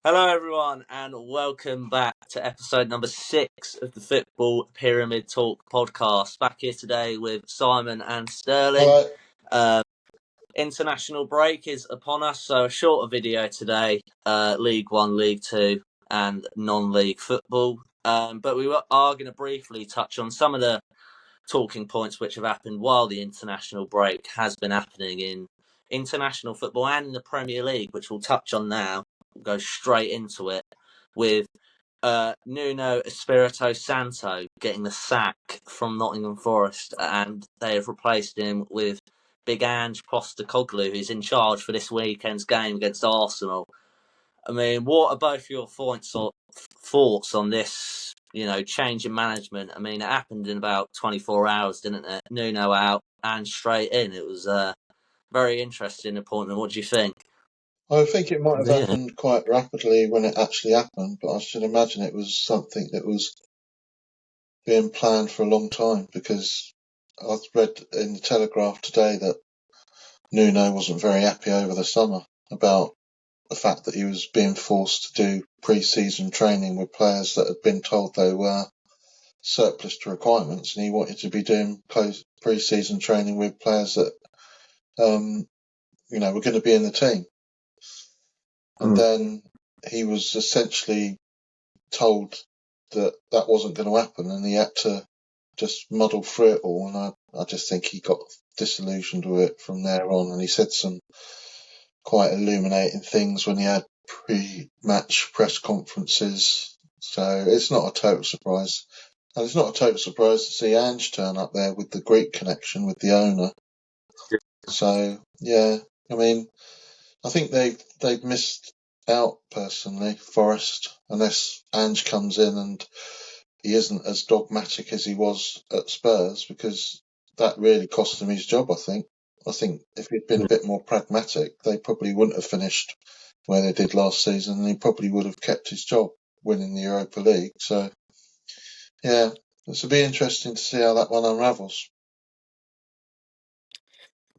Hello, everyone, and welcome back to episode number 6 of the Football Pyramid Talk podcast. Back here today with Simon and Sterling. International break is upon us, so a shorter video today. League 1, League 2, and non-league football. But we are going to briefly touch on some of the talking points which have happened while the international break has been happening in international football and in the Premier League, which we'll touch on now. We'll go straight into it with Nuno Espirito Santo getting the sack from Nottingham Forest, and they have replaced him with Big Ange Postecoglou, who's in charge for this weekend's game against Arsenal. I mean, what are both your thoughts on this, change in management? I mean, it happened in about 24 hours, didn't it? Nuno out and straight in. It was a very interesting appointment. What do you think? I think it might have happened quite rapidly when it actually happened, but I should imagine it was something that was being planned for a long time, because I've read in the Telegraph today that Nuno wasn't very happy over the summer about the fact that he was being forced to do pre-season training with players that had been told they were surplus to requirements, and he wanted to be doing pre-season training with players that were going to be in the team. And then he was essentially told that wasn't going to happen, and he had to just muddle through it all. And I just think he got disillusioned with it from there on. And he said some quite illuminating things when he had pre-match press conferences. So it's not a total surprise. And it's not a total surprise to see Ange turn up there with the Greek connection with the owner. So, yeah, I mean, I think they've missed out personally, Forest, unless Ange comes in and he isn't as dogmatic as he was at Spurs, because that really cost him his job. I think if he'd been a bit more pragmatic, they probably wouldn't have finished where they did last season, and he probably would have kept his job winning the Europa League. So yeah, it'll be interesting to see how that one unravels.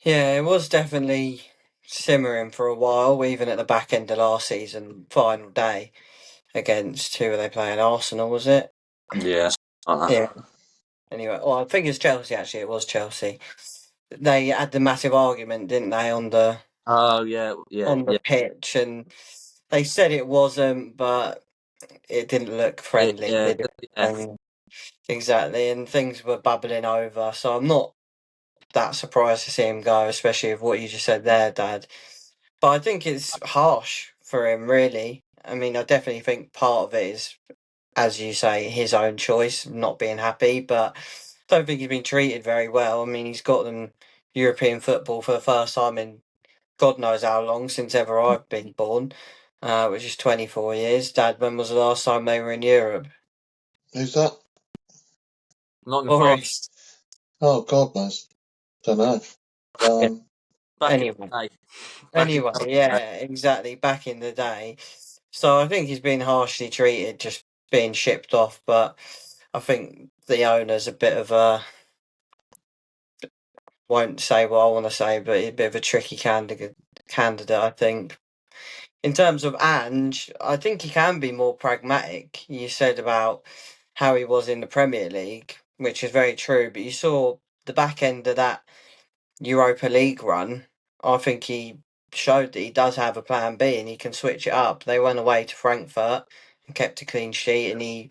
Yeah, it was definitely simmering for a while, even at the back end of last season, final day against who were they playing? Arsenal, was it? Yeah. Yeah. Anyway, well, I think it's Chelsea. Actually, it was Chelsea. They had the massive argument, didn't they, on the pitch, and they said it wasn't, but it didn't look friendly, did it? Exactly, and things were bubbling over. So I'm not that surprised to see him go, especially with what you just said there, Dad. But I think it's harsh for him, really. I mean, I definitely think part of it is, as you say, his own choice, not being happy, but I don't think he's been treated very well. I mean, he's got them European football for the first time in God knows how long, since ever I've been born, which is 24 years. Dad, when was the last time they were in Europe? Who's that? Forest. Oh, God knows. Don't know. Anyway, yeah, exactly. Back in the day. So I think he's been harshly treated, just being shipped off. But I think the owner's a bit of a, won't say what I want to say, but a bit of a tricky candidate, I think. In terms of Ange, I think he can be more pragmatic. You said about how he was in the Premier League, which is very true, but you saw the back end of that Europa League run. I think he showed that he does have a plan B and he can switch it up. They went away to Frankfurt and kept a clean sheet, and he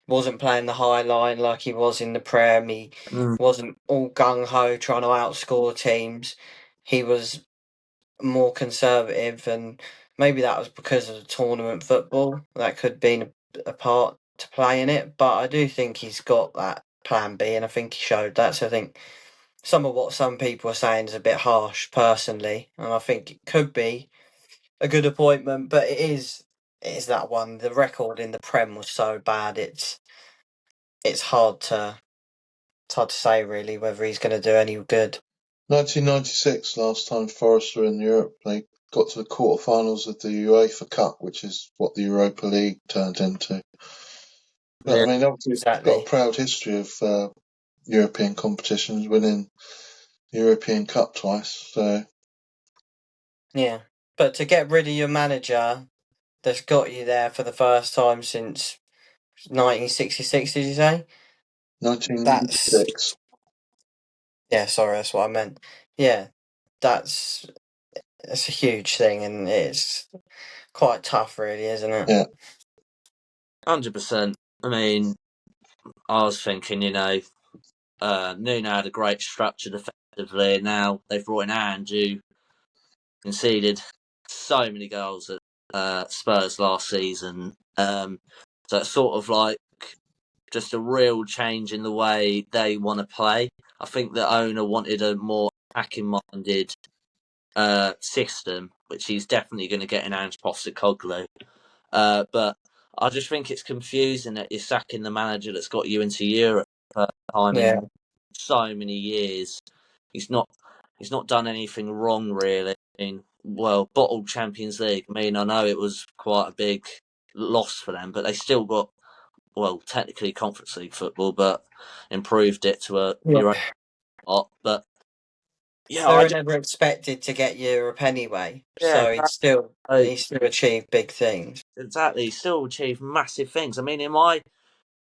wasn't playing the high line like he was in the Prem. He wasn't all gung-ho trying to outscore teams. He was more conservative, and maybe that was because of the tournament football. That could be a part to play in it, but I do think he's got that plan B, and I think he showed that. So I think some of what some people are saying is a bit harsh, personally, and I think it could be a good appointment, but it is that one. The record in the Prem was so bad. It's hard to say really whether he's going to do any good. 1996, last time Forest were in Europe, they got to the quarterfinals of the UEFA Cup, which is what the Europa League turned into. But I mean, obviously, it's got a proud history of European competitions, winning the European Cup twice. So yeah, but to get rid of your manager that's got you there for the first time since 1966, did you say? 1996. Yeah, sorry, that's what I meant. Yeah, that's a huge thing, and it's quite tough, really, isn't it? Yeah. 100%. I mean, I was thinking, Nuno had a great structure defensively, and now they've brought in Andrew, conceded so many goals at Spurs last season. So it's sort of like just a real change in the way they want to play. I think the owner wanted a more attacking-minded system, which he's definitely going to get in Ange Postecoglou. But I just think it's confusing that you're sacking the manager that's got you into Europe for the time Yeah. in so many years. He's not done anything wrong, really. I mean, well, bottled Champions League. I mean, I know it was quite a big loss for them, but they still got, well, technically Conference League football, but improved it to a Europa spot. But yeah, They were never expected to get Europe anyway, so exactly. he still achieved big things. Exactly, still achieved massive things. I mean, in my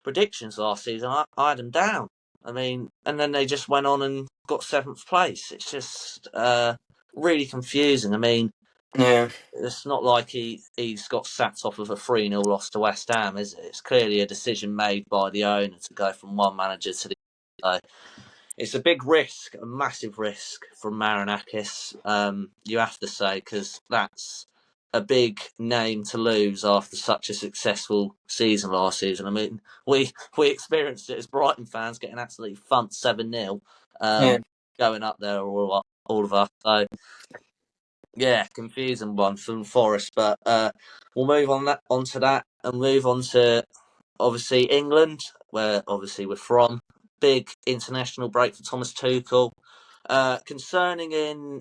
predictions last season, I had them down. I mean, and then they just went on and got 7th place. It's just really confusing. I mean, Yeah. it's not like he's got sacked off of a 3-0 loss to West Ham, is it? It's clearly a decision made by the owner to go from one manager to the other. It's a big risk, a massive risk from Marinakis, you have to say, because that's a big name to lose after such a successful season last season. I mean, we experienced it as Brighton fans, getting absolutely thumped 7-0, going up there, all of us. So, yeah, confusing one from Forest, but we'll move on to that and move on to obviously England, where obviously we're from. Big international break for Thomas Tuchel. Concerning in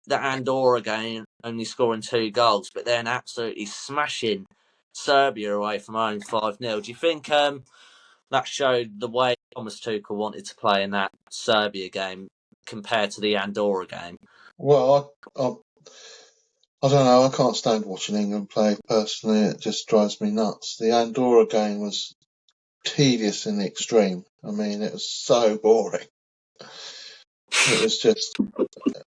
the Andorra game, only scoring 2 goals, but then absolutely smashing Serbia away from home 5-0. Do you think that showed the way Thomas Tuchel wanted to play in that Serbia game compared to the Andorra game? Well, I don't know. I can't stand watching England play personally. It just drives me nuts. The Andorra game was tedious in the extreme. I mean, it was so boring. It was just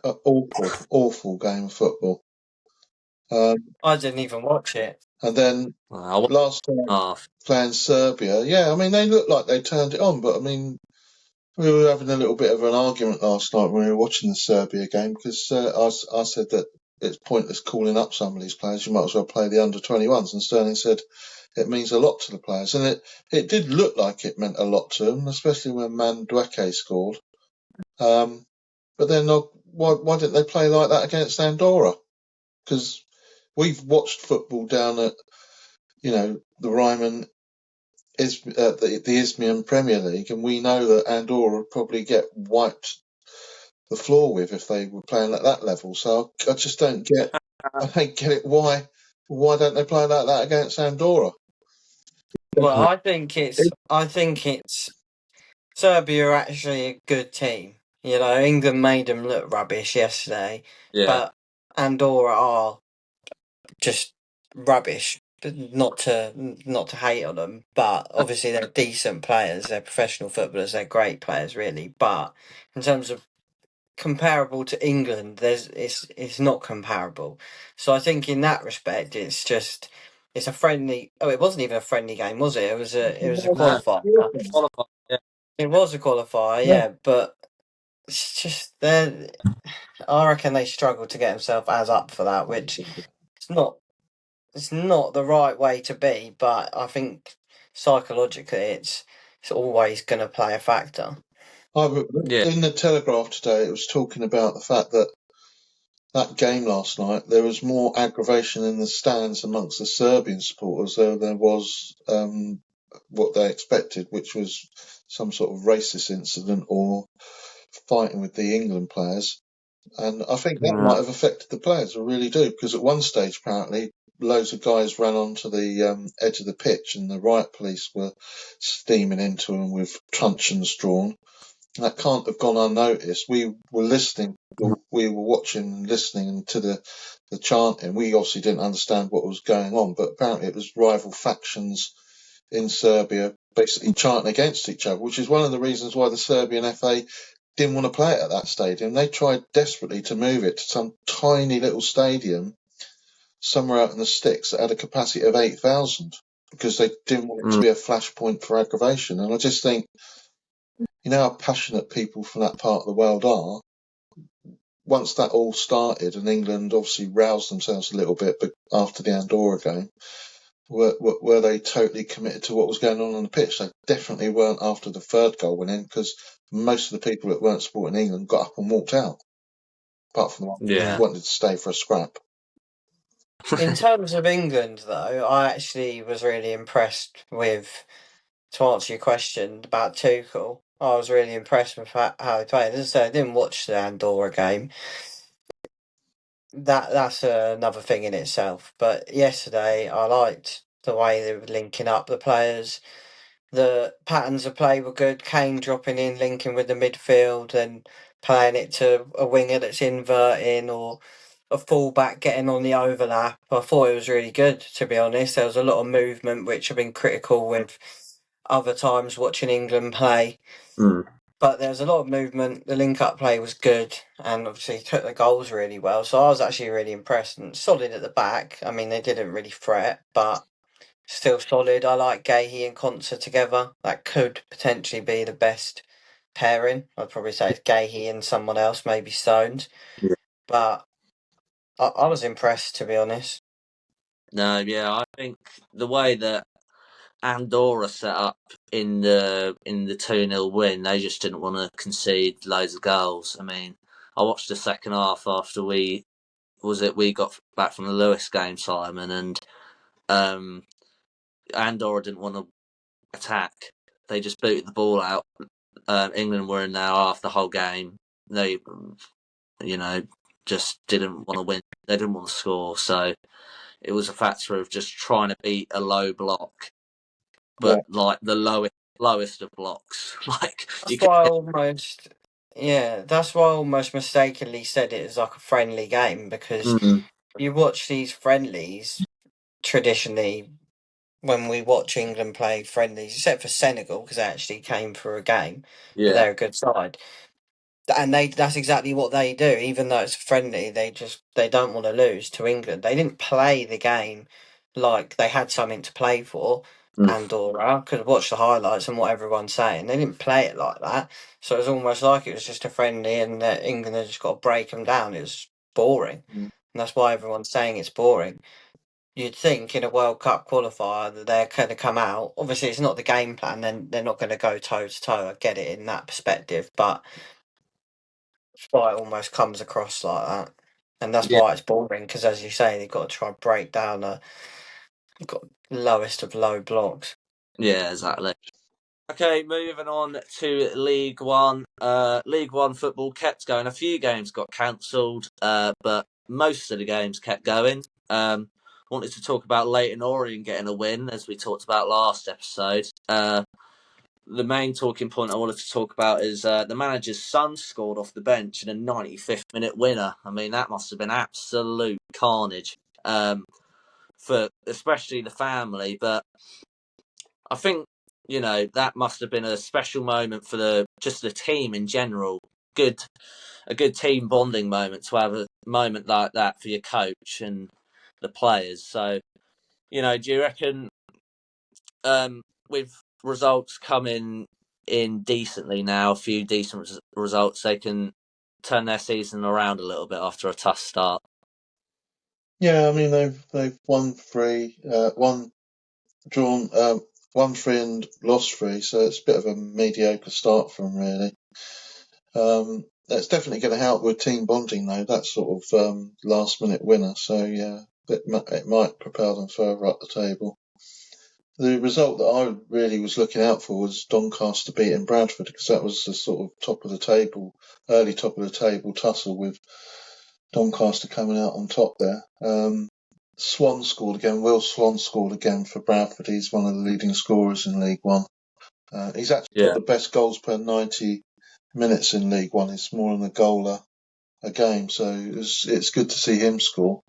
an awful game of football. I didn't even watch it. And then last time playing Serbia, yeah, I mean, they looked like they turned it on, but I mean, we were having a little bit of an argument last night when we were watching the Serbia game because I said that it's pointless calling up some of these players. You might as well play the under-21s. And Sterling said it means a lot to the players. And it did look like it meant a lot to them, especially when Mandueke scored. But then why didn't they play like that against Andorra? Because we've watched football down at, the Ryman the Isthmian Premier League, and we know that Andorra would probably get wiped the floor with if they were playing at that level. So I just don't get it. Why don't they play like that against Andorra? Well, I think it's Serbia are actually a good team. England made them look rubbish yesterday, but Andorra are just rubbish. Not to hate on them, but obviously they're decent players. They're professional footballers. They're great players, really. But in terms of comparable to England, it's not comparable. So I think in that respect, it's a friendly. Oh, it wasn't even a friendly game, was it? It was a qualifier. It was a qualifier, yeah. But it's just I reckon they struggled to get themselves as up for that, which it's not. It's not the right way to be, but I think psychologically, it's always going to play a factor. In the Telegraph today, it was talking about the fact that game last night, there was more aggravation in the stands amongst the Serbian supporters than there was what they expected, which was some sort of racist incident or fighting with the England players. And I think that might have affected the players. I really do, because at one stage, apparently, loads of guys ran onto the edge of the pitch and the riot police were steaming into them with truncheons drawn. That can't have gone unnoticed. We were listening, we were watching and listening to the the chanting. We obviously didn't understand what was going on, but apparently it was rival factions in Serbia basically chanting against each other, which is one of the reasons why the Serbian FA didn't want to play it at that stadium. They tried desperately to move it to some tiny little stadium somewhere out in the sticks that had a capacity of 8,000 because they didn't want it to be a flashpoint for aggravation. And I just think, you know how passionate people from that part of the world are. Once that all started and England obviously roused themselves a little bit after the Andorra game, were they totally committed to what was going on the pitch? They definitely weren't after the third goal went in, because most of the people that weren't supporting England got up and walked out, apart from the one who wanted to stay for a scrap. In terms of England, though, I actually was really impressed with, to answer your question about Tuchel, I was really impressed with how he played. As I said, I didn't watch the Andorra game. That's another thing in itself. But yesterday, I liked the way they were linking up the players. The patterns of play were good. Kane dropping in, linking with the midfield, and playing it to a winger that's inverting, or a fullback getting on the overlap. I thought it was really good, to be honest. There was a lot of movement, which I've been critical with other times watching England play. But there was a lot of movement. The link-up play was good, and obviously took the goals really well. So I was actually really impressed, and solid at the back. I mean, they didn't really fret, but still solid. I like Gahey and Konsa together. That could potentially be the best pairing. I'd probably say it's Gahey and someone else, maybe Stones. Yeah. But I was impressed, to be honest. No, yeah, I think the way that Andorra set up in the 2-0 win, they just didn't want to concede loads of goals. I mean, I watched the second half after we got back from the Lewis game, Simon, and Andorra didn't want to attack. They just booted the ball out. England were in there half the whole game. They, just didn't want to win. They didn't want to score. So it was a factor of just trying to beat a low block, but like the lowest of blocks. Like that's why I almost mistakenly said it as like a friendly game, because you watch these friendlies traditionally. When we watch England play friendlies, except for Senegal, because they actually came for a game, but they're a good side. And that's exactly what they do. Even though it's friendly, they don't want to lose to England. They didn't play the game like they had something to play for. Andorra, could watch the highlights and what everyone's saying. They didn't play it like that. So it was almost like it was just a friendly, and England had just got to break them down. It was boring. And that's why everyone's saying it's boring. You'd think in a World Cup qualifier that they're going to come out. Obviously, it's not the game plan. Then they're not going to go toe to toe. I get it in that perspective, but that's why it almost comes across like that, and that's why it's boring. Because as you say, they've got to try and break down got lowest of low blocks. Yeah, exactly. Okay, moving on to League One. League One football kept going. A few games got cancelled, but most of the games kept going. Wanted to talk about Leyton Orient getting a win, as we talked about last episode. The main talking point I wanted to talk about is the manager's son scored off the bench in a 95th minute winner. I mean, that must have been absolute carnage for especially the family, but I think, that must have been a special moment for the team in general. A good team bonding moment to have a moment like that for your coach and the players. So, do you reckon with results coming in decently now, a few decent results, they can turn their season around a little bit after a tough start? Yeah, I mean they've won 3, drawn, won 3 and lost 3, so it's a bit of a mediocre start for them, really. That's definitely going to help with team bonding, though. That sort of last minute winner, so yeah, it might propel them further up the table. The result that I really was looking out for was Doncaster beating Bradford, because that was the sort of early top of the table tussle with Doncaster coming out on top there. Swan scored again. Will Swan scored again for Bradford. He's one of the leading scorers in League One. He's actually got the best goals per 90 minutes in League One. It's more than a goal a game, so it's good to see him score.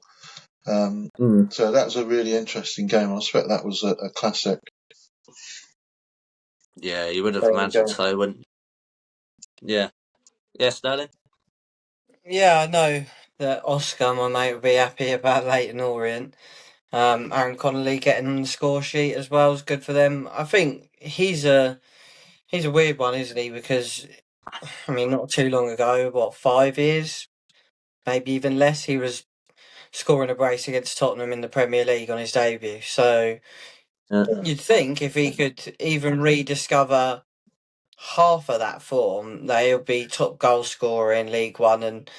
So that was a really interesting game. I expect that was a classic. Yeah, you would have imagined so, wouldn't you? Yeah. Yeah, Sterling? Yeah, I know that Oscar, my mate, would be happy about Leighton Orient. Aaron Connolly getting on the score sheet as well is good for them. I think he's a weird one, isn't he? Because I mean, not too long ago, 5 years, maybe even less, he was scoring a brace against Tottenham in the Premier League on his debut. So you'd think if he could even rediscover half of that form, that he'll be top goal scorer in League One and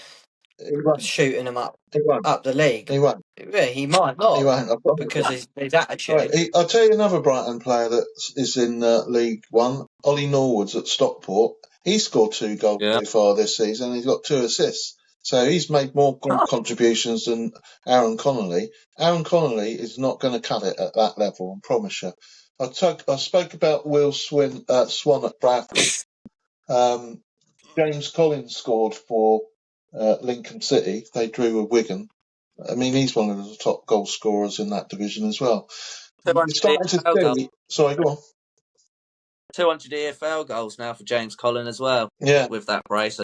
shooting them up the league. He won't. Yeah, he might not. He won't. Because his attitude. Right, I'll tell you another Brighton player that is in League One. Ollie Norwood's at Stockport. He scored 2 goals so far this season. And he's got 2 assists. So he's made more contributions than Aaron Connolly. Aaron Connolly is not going to cut it at that level, I promise you. I spoke about Will Swan at Bradford. James Collins scored for Lincoln City. They drew with Wigan. I mean, he's one of the top goal scorers in that division as well. You're starting to see. Sorry, go on. 200 EFL goals now for James Collin as well. Yeah, with that brace. I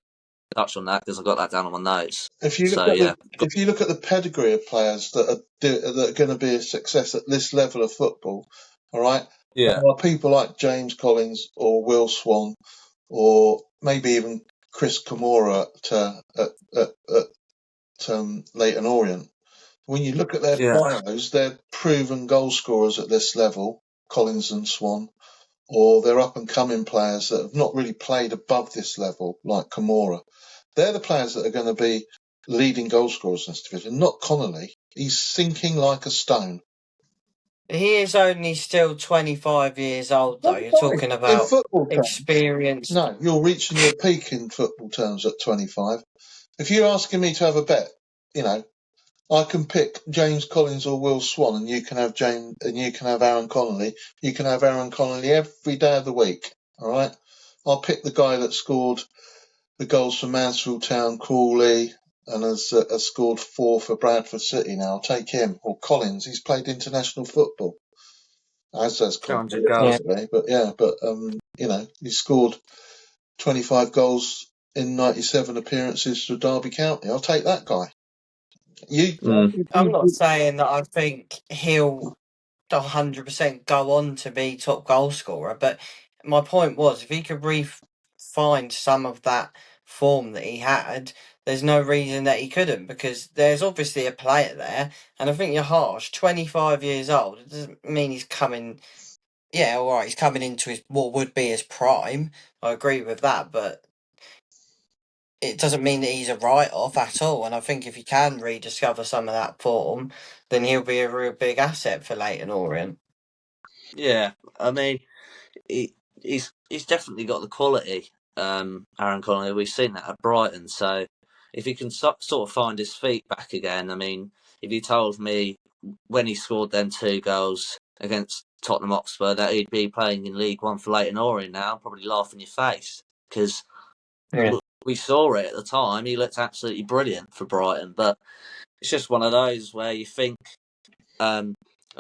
touched on that because I got that down on my notes. If you look at the pedigree of players that are going to be a success at this level of football, all right, there are people like James Collins or Will Swan, or maybe even Chris Kamora at Leighton Orient. When you look at their bios, they're proven goal scorers at this level, Collins and Swan, or they're up-and-coming players that have not really played above this level, like Kamora. They're the players that are going to be leading goal scorers in this division, not Connolly. He's sinking like a stone. He is only still 25 years old, though. You're talking about in football experience. No, you're reaching your peak in football terms at 25. If you're asking me to have a bet, I can pick James Collins or Will Swan, and you can have Aaron Connolly. You can have Aaron Connolly every day of the week. All right, I'll pick the guy that scored the goals for Mansfield Town, Crawley, and has scored 4 for Bradford City. Now I'll take him, or Collins. He's played international football, as has Collins, but he scored 25 goals in 97 appearances for Derby County. I'll take that guy. I'm not saying that I think he'll 100% go on to be top goal scorer, but my point was if he could find some of that form that he had, there's no reason that he couldn't, because there's obviously a player there, and I think you're harsh. 25 years old, it doesn't mean he's coming. Yeah, all right, he's coming into what would be his prime. I agree with that, but it doesn't mean that he's a write-off at all. And I think if he can rediscover some of that form, then he'll be a real big asset for Leighton Orient. Yeah, I mean, he's definitely got the quality, Aaron Connolly. We've seen that at Brighton. So if he can sort of find his feet back again, I mean, if you told me when he scored them 2 goals against Tottenham Hotspur that he'd be playing in League One for Leighton Orient now, I'd probably laugh in your face, because we saw it at the time. He looked absolutely brilliant for Brighton, but it's just one of those where you think a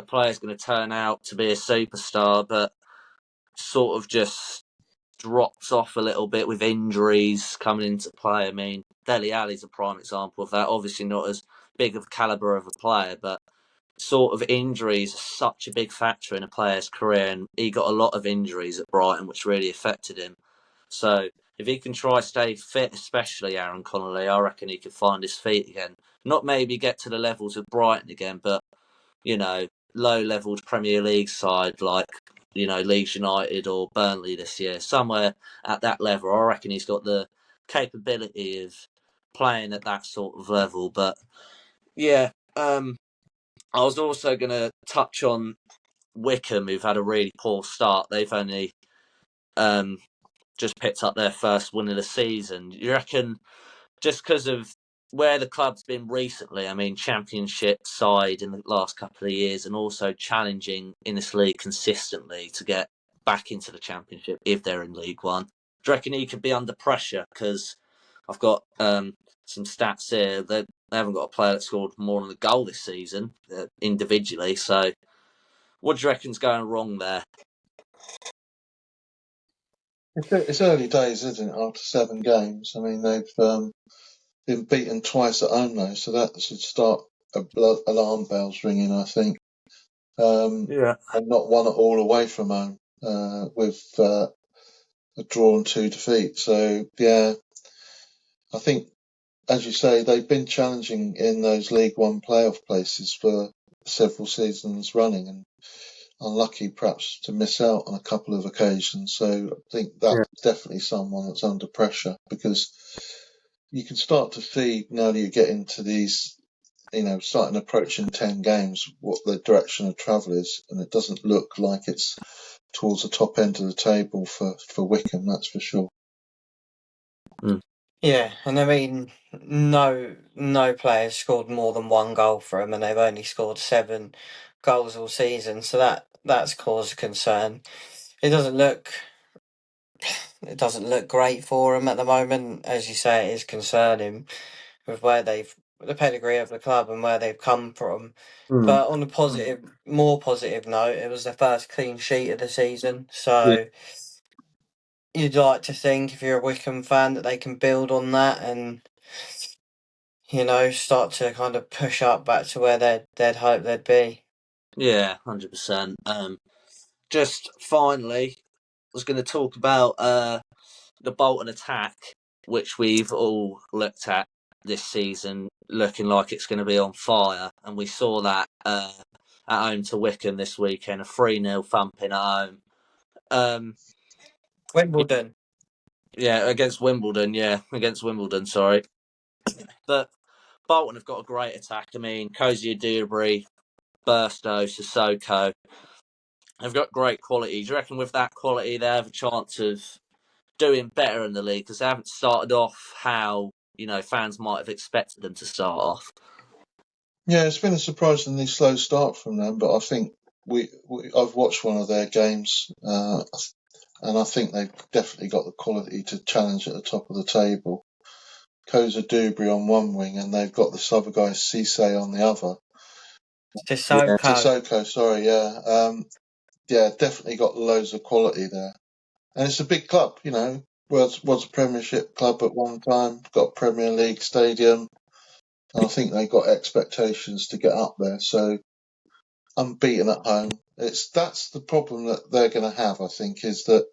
player's going to turn out to be a superstar, but sort of just drops off a little bit with injuries coming into play. I mean, Dele Alli's a prime example of that. Obviously not as big of a calibre of a player, but sort of injuries are such a big factor in a player's career, and he got a lot of injuries at Brighton, which really affected him. So if he can try stay fit, especially Aaron Connolly, I reckon he could find his feet again. Not maybe get to the levels of Brighton again, but, low-levelled Premier League side like, Leeds United or Burnley this year, somewhere at that level. I reckon he's got the capability of playing at that sort of level. But, yeah, I was also going to touch on Wickham, who've had a really poor start. They've only just picked up their first win of the season. You reckon just because of where the club's been recently, I mean, championship side in the last couple of years, and also challenging in this league consistently to get back into the championship if they're in League One, do you reckon he could be under pressure? Because I've got some stats here. they haven't got a player that scored more than a goal this season individually. So, what do you reckon's going wrong there? It's early days, isn't it? After 7 games, I mean they've been beaten twice at home though, so that should start alarm bells ringing, I think. Yeah. And not won it all away from home with a draw and 2 defeats. So yeah, I think, as you say, they've been challenging in those League One playoff places for several seasons running, and unlucky perhaps to miss out on a couple of occasions. So I think that's definitely someone that's under pressure, because you can start to see now that you get into these, starting approaching 10 games, what the direction of travel is, and it doesn't look like it's towards the top end of the table for Wycombe, that's for sure. Yeah, and I mean, no players scored more than 1 goal for them, and they've only scored 7 goals all season, so that's caused concern. It doesn't look great for them at the moment, as you say. It is concerning with the pedigree of the club and where they've come from. But on a more positive note, it was the first clean sheet of the season, so. You'd like to think, if you're a Wycombe fan, that they can build on that and, start to kind of push up back to where they'd hope they'd be. Yeah, 100%. Just finally, I was going to talk about the Bolton attack, which we've all looked at this season, looking like it's going to be on fire, and we saw that at home to Wycombe this weekend, a 3-0 thumping at home. Wimbledon. Yeah, against Wimbledon, sorry. But Bolton have got a great attack. I mean, Cozy Dewberry, Burstow, Sissoko. They've got great quality. Do you reckon with that quality they have a chance of doing better in the league? Because they haven't started off how, fans might have expected them to start off. Yeah, it's been a surprisingly slow start from them, but I think I've watched one of their games, and I think they've definitely got the quality to challenge at the top of the table. Koza Dewberry on one wing, and they've got this other guy, Cisse, on the other. Sissoko, sorry, yeah. Yeah, definitely got loads of quality there. And it's a big club, was a Premiership club at one time, got a Premier League stadium, and I think they've got expectations to get up there. So unbeaten at home, that's the problem that they're going to have, I think, is that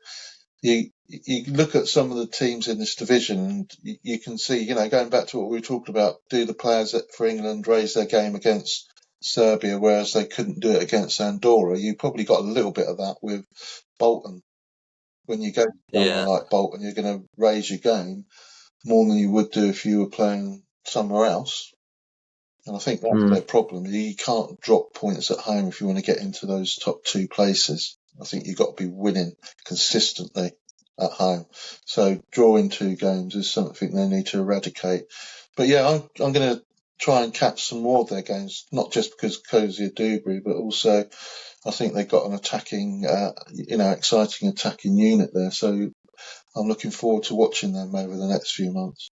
you look at some of the teams in this division and you can see, going back to what we were talking about, do the players for England raise their game against Serbia, whereas they couldn't do it against Andorra? You probably got a little bit of that with Bolton. When you go to somewhere like Bolton, you're going to raise your game more than you would do if you were playing somewhere else. And I think that's their problem. You can't drop points at home if you want to get into those top 2 places. I think you've got to be winning consistently at home. So drawing 2 games is something they need to eradicate. But yeah, I'm going to try and catch some more of their games, not just because Cozy Dewberry, but also I think they've got an attacking, exciting attacking unit there. So I'm looking forward to watching them over the next few months.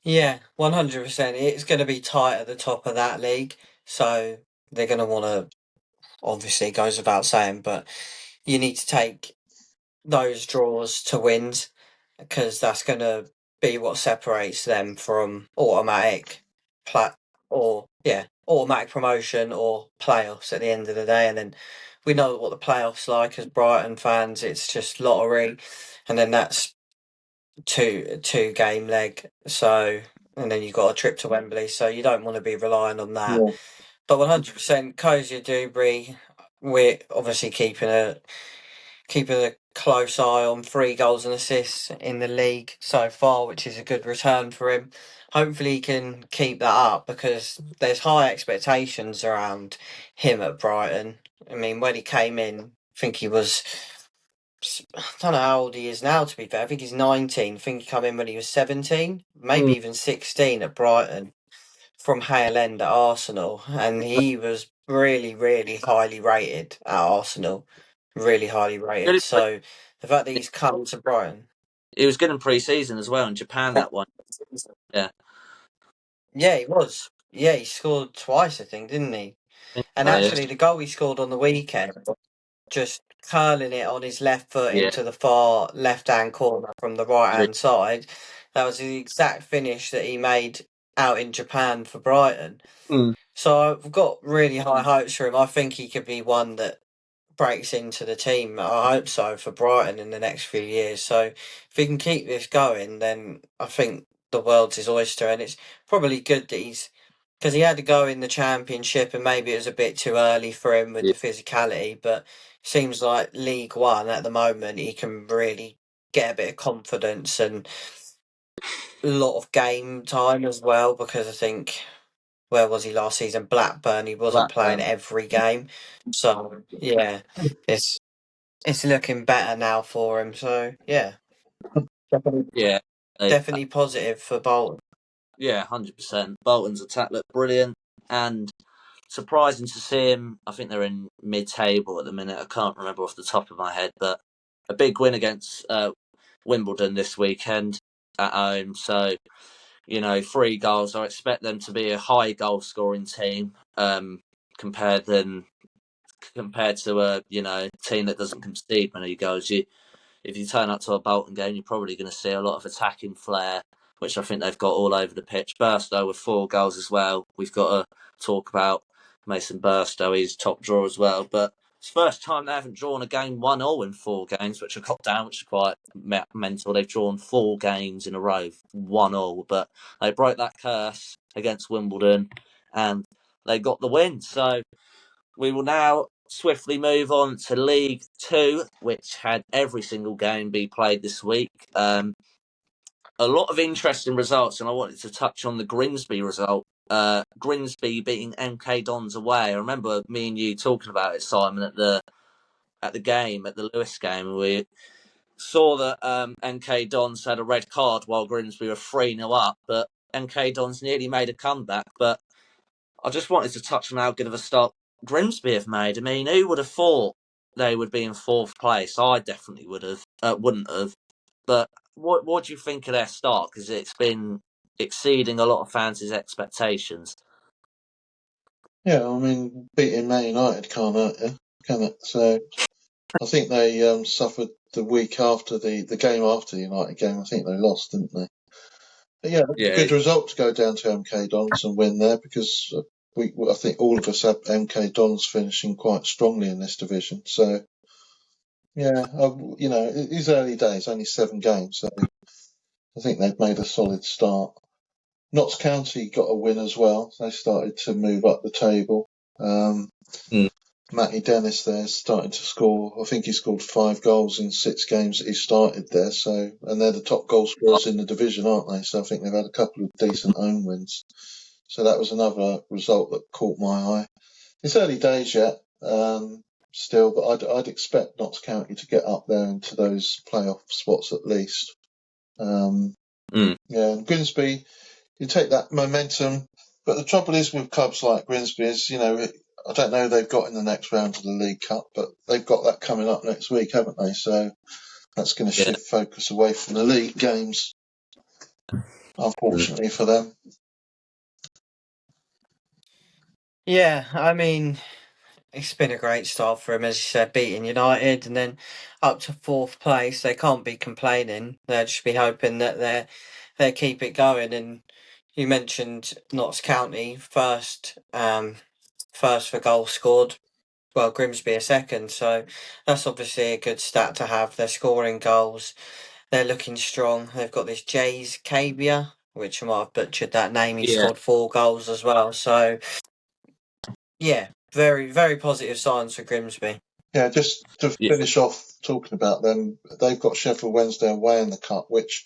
Yeah, 100%. It's going to be tight at the top of that league, so they're going to want to, obviously, it goes without saying, but you need to take those draws to wins, because that's going to be what separates them from automatic promotion or playoffs at the end of the day. And then we know what the playoffs like as Brighton fans. It's just lottery, and then that's two game leg. So, and then you've got a trip to Wembley, so you don't want to be relying on that. Yeah. But 100%, Cozy Dewberry, we're obviously keeping a close eye on 3 goals and assists in the league so far, which is a good return for him. Hopefully he can keep that up, because there's high expectations around him at Brighton. I mean, when he came in, I think he was, I don't know how old he is now, to be fair. I think he's 19. I think he came in when he was 17, maybe even 16 at Brighton, from Hale End at Arsenal, and he was really, really highly rated at Arsenal. Really highly rated. So the fact that he's come to Brighton. He was good in pre-season as well in Japan. That one, yeah. Yeah, he was. Yeah, he scored twice, I think, didn't he? And Yeah. actually, the goal he scored on the weekend, just curling it on his left foot Yeah. into the far left-hand corner from the right-hand side, that was the exact finish that he made out in Japan for Brighton. Mm. So I've got really high hopes for him. I think he could be one that breaks into the team. I hope so for Brighton in the next few years. So if he can keep this going, then I think the world's his oyster. And it's probably good that he's, because he had to go in the Championship and maybe it was a bit too early for him with Yeah. the physicality. But seems like League One at the moment, he can really get a bit of confidence and a lot of game time as well. Because I think, where was he last season? Blackburn. He wasn't playing Blackburn. every game. So yeah, it's looking better now for him. So yeah, definitely, Yeah. definitely positive for Bolton. Yeah, 100%. Bolton's attack looked brilliant and surprising to see him. I think they're in mid-table at the minute. I can't remember off the top of my head, but a big win against Wimbledon this weekend at home. So, 3 goals. I expect them to be a high goal scoring team compared to a team that doesn't concede many goals. If you turn up to a Bolton game, you're probably going to see a lot of attacking flair, which I think they've got all over the pitch. Burstow with 4 goals as well. We've got to talk about Mason Burstow. He's top drawer as well. But it's the first time they haven't drawn a game 1-0 in 4 games, which I got down, which is quite mental. They've drawn 4 games in a row, 1-0. But they broke that curse against Wimbledon and they got the win. So we will now swiftly move on to League Two, which had every single game be played this week. A lot of interesting results, and I wanted to touch on the Grimsby result. Grimsby beating MK Dons away. I remember me and you talking about it, Simon, at the Lewis game. We saw that MK Dons had a red card while Grimsby were 3-0 up, but MK Dons nearly made a comeback. But I just wanted to touch on how good of a start Grimsby have made. I mean, who would have thought they would be in 4th place? I definitely wouldn't have. But what do you think of their start? Because it's been exceeding a lot of fans' expectations. Yeah, I mean, beating Man United can't hurt you, can it? So I think they suffered the week after the game after the United game. I think they lost, didn't they? But yeah, Yeah, good result to go down to MK Dons and win there because I think all of us had MK Dons finishing quite strongly in this division. So yeah, it is early days, only 7 games, so I think they've made a solid start. Notts County got a win as well. They started to move up the table. Matty Dennis there starting to score. I think he scored 5 goals in 6 games that he started there. So, and they're the top goal scorers in the division, aren't they? So I think they've had a couple of decent home wins. So that was another result that caught my eye. It's early days yet, still, but I'd expect Notts County to get up there into those playoff spots at least. Yeah, and Grimsby, you take that momentum, but the trouble is with clubs like Grimsby is, I don't know who they've got in the next round of the League Cup, but they've got that coming up next week, haven't they? So that's going to shift focus away from the league games, unfortunately for them. Yeah, I mean, it's been a great start for him, as you said, beating United and then up to 4th place. They can't be complaining. They'll just be hoping that they keep it going. And you mentioned Notts County first for goals scored. Well, Grimsby a second, so that's obviously a good stat to have. They're scoring goals. They're looking strong. They've got this Jays Cabia, which I might have butchered that name. He scored 4 goals as well. So yeah, very, very positive signs for Grimsby. Yeah, just to finish off talking about them, they've got Sheffield Wednesday away in the cup, which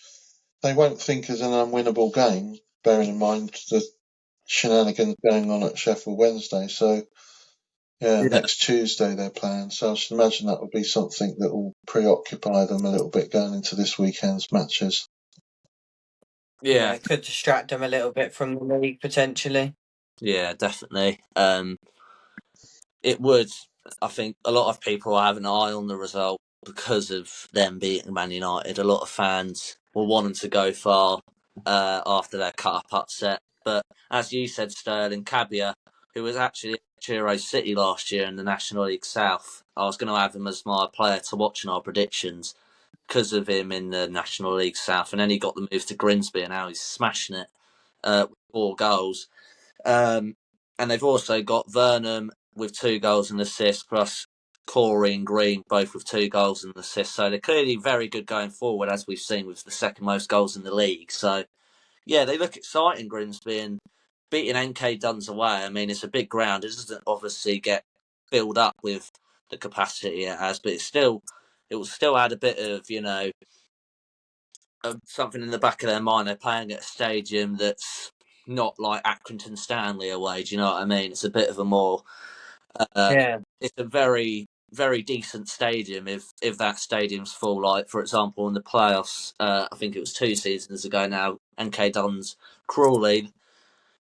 they won't think is an unwinnable game, bearing in mind the shenanigans going on at Sheffield Wednesday. So, yeah, next Tuesday they're playing. So I should imagine that would be something that will preoccupy them a little bit going into this weekend's matches. Yeah, it could distract them a little bit from the league potentially. Yeah, definitely. It would. I think a lot of people have an eye on the result because of them beating Man United. A lot of fans were wanting to go far after their cut-up upset. But as you said, Sterling, Cabia, who was actually at Chiro City last year in the National League South, I was going to have him as my player to watch in our predictions because of him in the National League South. And then he got the move to Grimsby, and now he's smashing it with 4 goals. And they've also got Vernon with 2 goals and assists, plus Corey and Green both with 2 goals and assists. So they're clearly very good going forward, as we've seen with the second most goals in the league. So, yeah, they look exciting, Grimsby, and beating NK Duns away. I mean, it's a big ground. It doesn't obviously get filled up with the capacity it has, but it will still add a bit of, something in the back of their mind. They're playing at a stadium that's not like Accrington Stanley away. Do you know what I mean? It's a bit of a more. It's a very, very decent stadium. If that stadium's full, like for example in the playoffs, I think it was 2 seasons ago now. NK Duns Crawley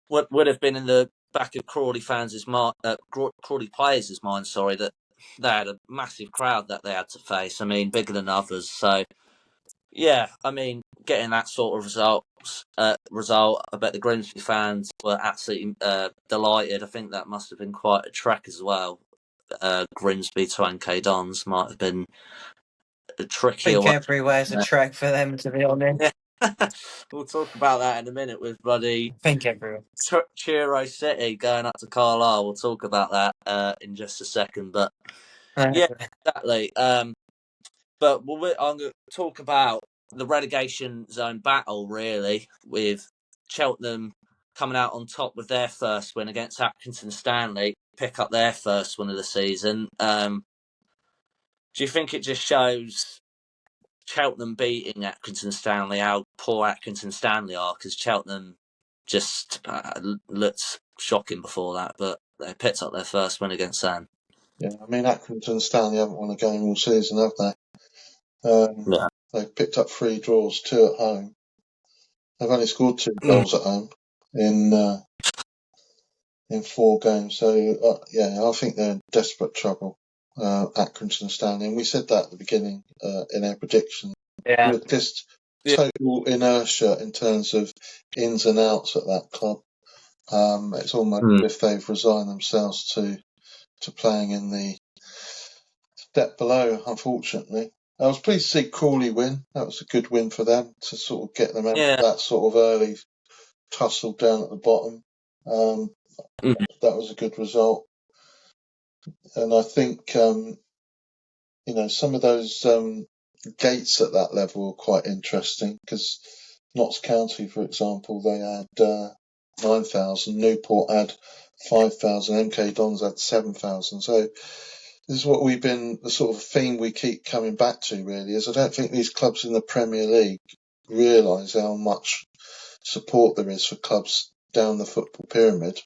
would have been in the back of Crawley fans' mind, Crawley players' mind. Sorry, that they had a massive crowd that they had to face. I mean, bigger than others. So. Yeah, I mean, getting that sort of result, I bet the Grimsby fans were absolutely delighted. I think that must have been quite a trek as well. Grimsby to NK Dons might have been a tricky I think away. everywhere's a trek for them, to be honest. We'll talk about that in a minute with bloody I think everyone. Chiro City going up to Carlisle. We'll talk about that in just a second. But yeah, exactly. But I'm going to talk about the relegation zone battle, really, with Cheltenham coming out on top with their first win against Accrington Stanley, pick up their first win of the season. Do you think it just shows Cheltenham beating Accrington Stanley how poor Accrington Stanley are? Because Cheltenham just looked shocking before that, but they picked up their first win against them. Yeah, I mean, Accrington Stanley haven't won a game all season, have they? Yeah. They've picked up 3 draws, 2 at home. They've only scored 2 goals at home in 4 games. So, yeah, I think they're in desperate trouble, Accrington Stanley. And we said that at the beginning in our prediction. Yeah. With just total inertia in terms of ins and outs at that club. It's almost as if they've resigned themselves to playing in the step below, unfortunately. I was pleased to see Crawley win. That was a good win for them to sort of get them out of that sort of early tussle down at the bottom. That was a good result. And I think, some of those gates at that level are quite interesting because Notts County, for example, they had 9,000. Newport had 5,000. MK Dons had 7,000. So this is what the sort of theme we keep coming back to, really, is I don't think these clubs in the Premier League realise how much support there is for clubs down the football pyramid.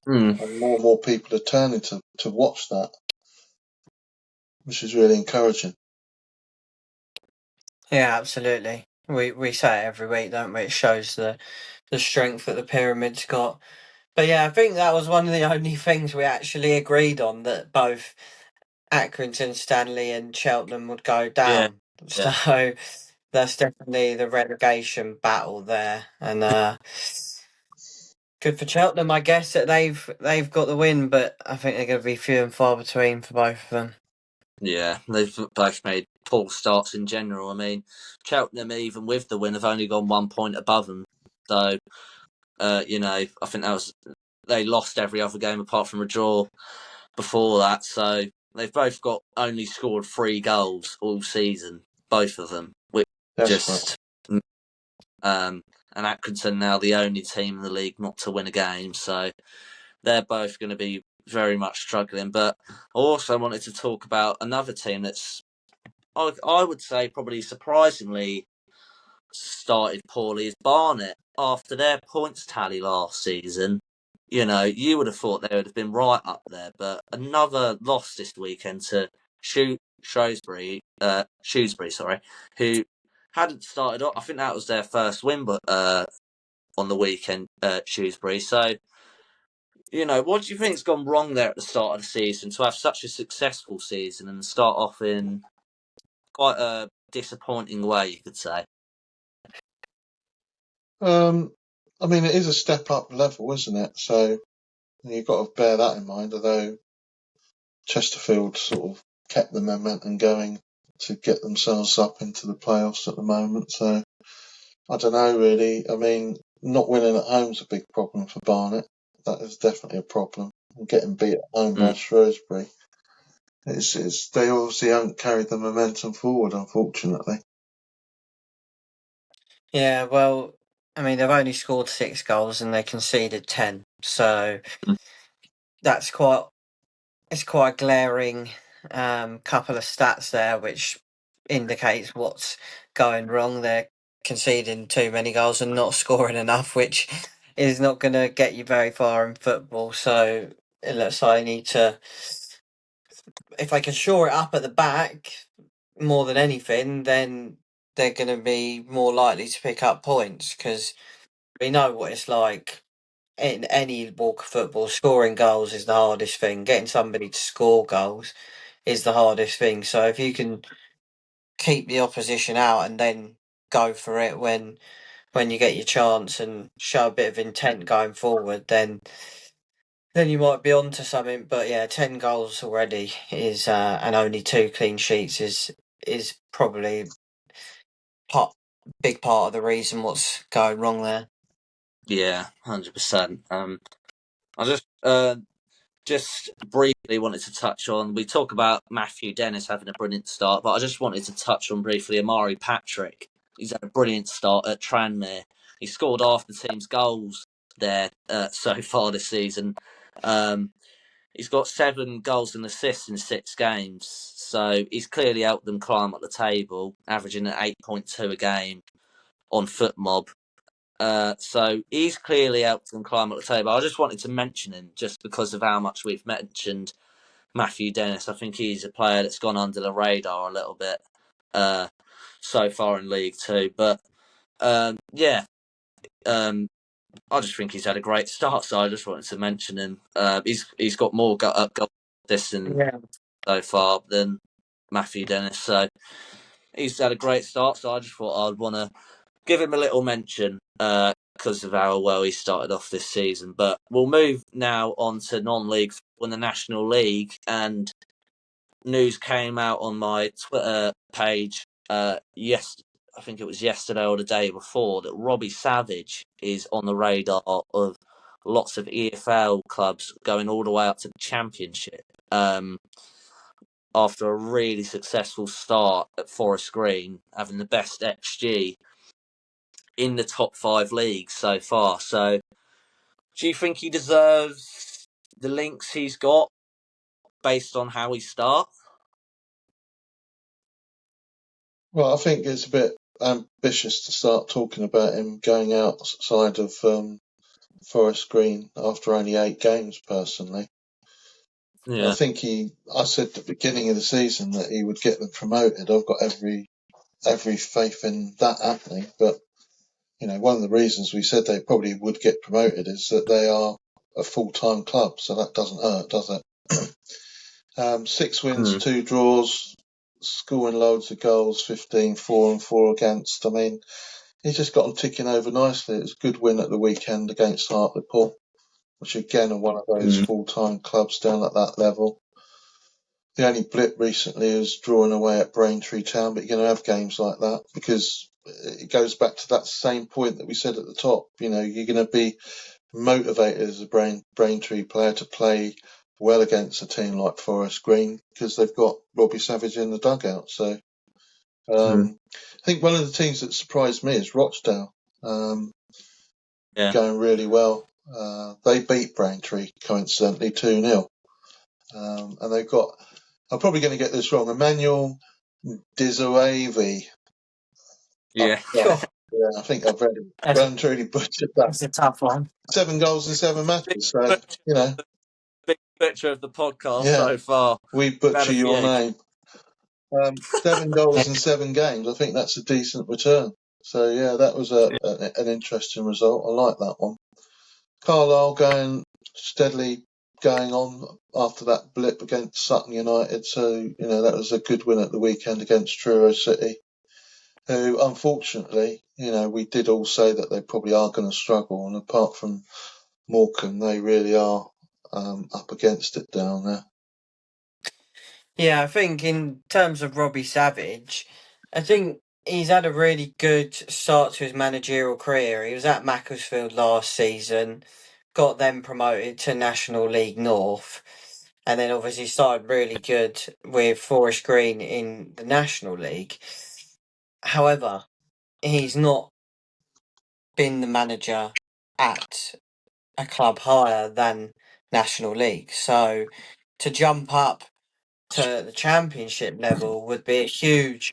And more people are turning to watch that, which is really encouraging. Yeah, absolutely. We say it every week, don't we? It shows the strength that the pyramid's got. But yeah, I think that was one of the only things we actually agreed on, that both Accrington Stanley and Cheltenham would go down. Yeah. So that's definitely the relegation battle there. And good for Cheltenham, I guess, that they've got the win, but I think they're going to be few and far between for both of them. Yeah, they've both made poor starts in general. I mean, Cheltenham, even with the win, have only gone 1 point above them. So, I think they lost every other game apart from a draw before that. So they've both only scored 3 goals all season, both of them. Which just and Accrington now the only team in the league not to win a game. So they're both going to be very much struggling. But I also wanted to talk about another team that's, I would say, probably surprisingly started poorly, is Barnet. After their points tally last season, you would have thought they would have been right up there. But another loss this weekend to Shrewsbury, who hadn't started off. I think that was their first win, but on the weekend, Shrewsbury. So, what do you think's gone wrong there at the start of the season to have such a successful season and start off in quite a disappointing way, you could say. I mean, it is a step up level, isn't it? So you've got to bear that in mind, although Chesterfield sort of kept the momentum going to get themselves up into the playoffs at the moment. So I don't know, really. I mean, not winning at home is a big problem for Barnet. That is definitely a problem. And getting beat at home by Shrewsbury. They obviously haven't carried the momentum forward, unfortunately. Yeah, well, I mean, they've only scored 6 goals and they conceded 10. So that's quite a glaring couple of stats there, which indicates what's going wrong. They're conceding too many goals and not scoring enough, which is not going to get you very far in football. So it looks like I need to, if I can shore it up at the back more than anything, then they're going to be more likely to pick up points, because we know what it's like in any walk of football. Scoring goals is the hardest thing. Getting somebody to score goals is the hardest thing. So if you can keep the opposition out and then go for it when you get your chance and show a bit of intent going forward, then you might be onto something. But yeah, 10 goals already is and only 2 clean sheets is probably big part of the reason what's going wrong there. Yeah, 100%. I just briefly wanted to touch on, we talk about Matthew Dennis having a brilliant start, but I just wanted to touch on briefly Amari Patrick. He's had a brilliant start at Tranmere. He scored half the team's goals there so far this season. He's got 7 goals and assists in 6 games, so he's clearly helped them climb up the table, averaging at 8.2 a game on FootMob. So he's clearly helped them climb up the table. I just wanted to mention him just because of how much we've mentioned Matthew Dennis. I think he's a player that's gone under the radar a little bit so far in League Two. But I just think he's had a great start, so I just wanted to mention him. He's got more goal distance so far than Matthew Dennis, so he's had a great start. So I just thought I'd want to give him a little mention because of how well he started off this season. But we'll move now on to non-league in the National League, and news came out on my Twitter page I think it was yesterday or the day before, that Robbie Savage is on the radar of lots of EFL clubs going all the way up to the Championship after a really successful start at Forest Green, having the best XG in the top 5 leagues so far. So do you think he deserves the links he's got based on how he starts? Well, I think it's a bit ambitious to start talking about him going outside of Forest Green after only 8 games, personally. Yeah. I said at the beginning of the season that he would get them promoted. I've got every faith in that happening. But, one of the reasons we said they probably would get promoted is that they are a full-time club. So that doesn't hurt, does it? 6 wins, 2 draws, scoring loads of goals, 15, 4 and 4 against. I mean, he's just got them ticking over nicely. It was a good win at the weekend against Hartlepool, which again are one of those full-time clubs down at that level. The only blip recently is drawing away at Braintree Town, but you're going to have games like that because it goes back to that same point that we said at the top. You're going to be motivated as a Braintree player to play well against a team like Forest Green because they've got Robbie Savage in the dugout. So I think one of the teams that surprised me is Rochdale, going really well. They beat Braintree, coincidentally, 2-0. And they've got, I'm probably going to get this wrong, Emmanuel Dizoavi. Yeah. I think I've read it. Well, truly butchered that. It's a tough one. 7 goals in 7 matches. So, Big picture of the podcast yeah, so far. We butcher your name. 7 goals in 7 games. I think that's a decent return. So, yeah, that was an interesting result. I like that one. Carlisle going steadily going on after that blip against Sutton United. So, that was a good win at the weekend against Truro City, who, unfortunately, we did all say that they probably are going to struggle. And apart from Morecambe, they really are up against it down there. Yeah, I think in terms of Robbie Savage, I think he's had a really good start to his managerial career. He was at Macclesfield last season, got them promoted to National League North, and then obviously started really good with Forest Green in the National League. However, he's not been the manager at a club higher than National League. So to jump up to the Championship level would be a huge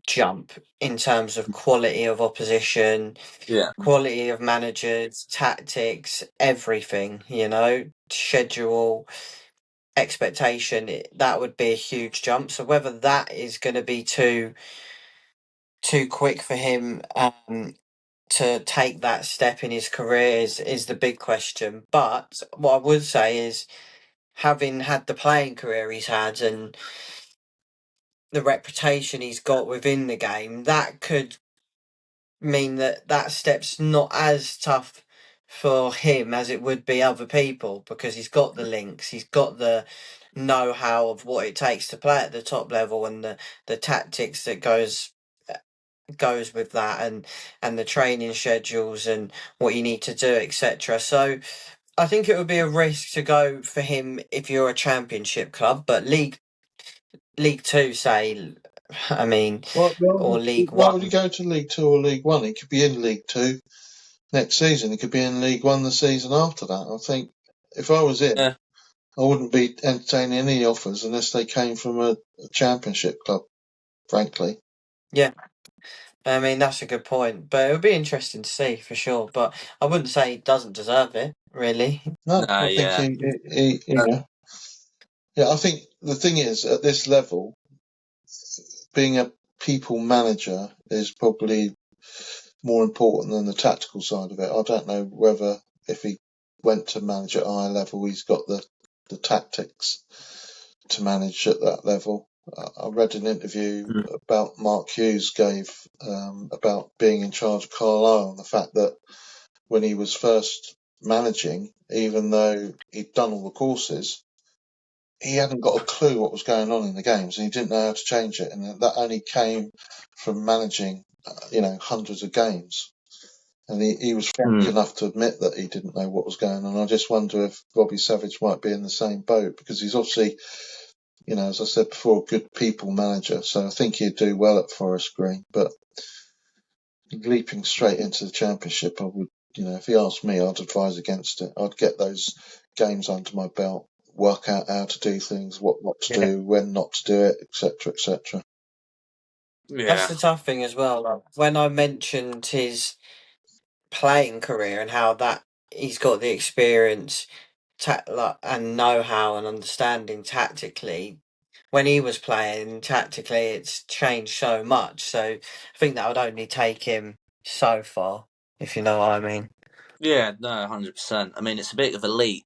jump in terms of quality of opposition, Yeah. quality of managers, tactics, everything, schedule, expectation. That would be a huge jump. So whether that is going to be too quick for him to take that step in his career is the big question. But what I would say is, having had the playing career he's had and the reputation he's got within the game, that could mean that step's not as tough for him as it would be other people, because he's got the links, he's got the know-how of what it takes to play at the top level, and the tactics that goes with that, and the training schedules and what you need to do, etc. So I think it would be a risk to go for him if you're a Championship club, but League Two, say, I mean, Well, or League why would he One. go to League Two or League One? He could be in League Two next season. He could be in League One the season after that. I think if I was him, Yeah. I wouldn't be entertaining any offers unless they came from a Championship club, frankly. Yeah, I mean, that's a good point, but it would be interesting to see for sure. But I wouldn't say he doesn't deserve it, really. No, No, I think yeah. I think the thing is, at this level, being a people manager is probably more important than the tactical side of it. I don't know whether if he went to manage at a higher level, he's got the tactics to manage at that level. I read an interview about Mark Hughes gave about being in charge of Carlisle, and the fact that when he was first managing, even though he'd done all the courses, he hadn't got a clue what was going on in the games, and he didn't know how to change it. And that only came from managing, hundreds of games. And he was frank enough to admit that he didn't know what was going on. I just wonder if Robbie Savage might be in the same boat, because he's obviously, as I said before, a good people manager. So I think he'd do well at Forest Green. But leaping straight into the Championship, I would, if he asked me, I'd advise against it. I'd get those games under my belt, work out how to do things, what not to do, when not to do it, etc., etc. That's Yeah. the tough thing as well. Like, when I mentioned his playing career and how that he's got the experience, and know-how and understanding tactically, when he was playing tactically, it's changed so much. So I think that would only take him so far, if you know what I mean. Yeah, no, 100%. I mean, it's a bit of a leap.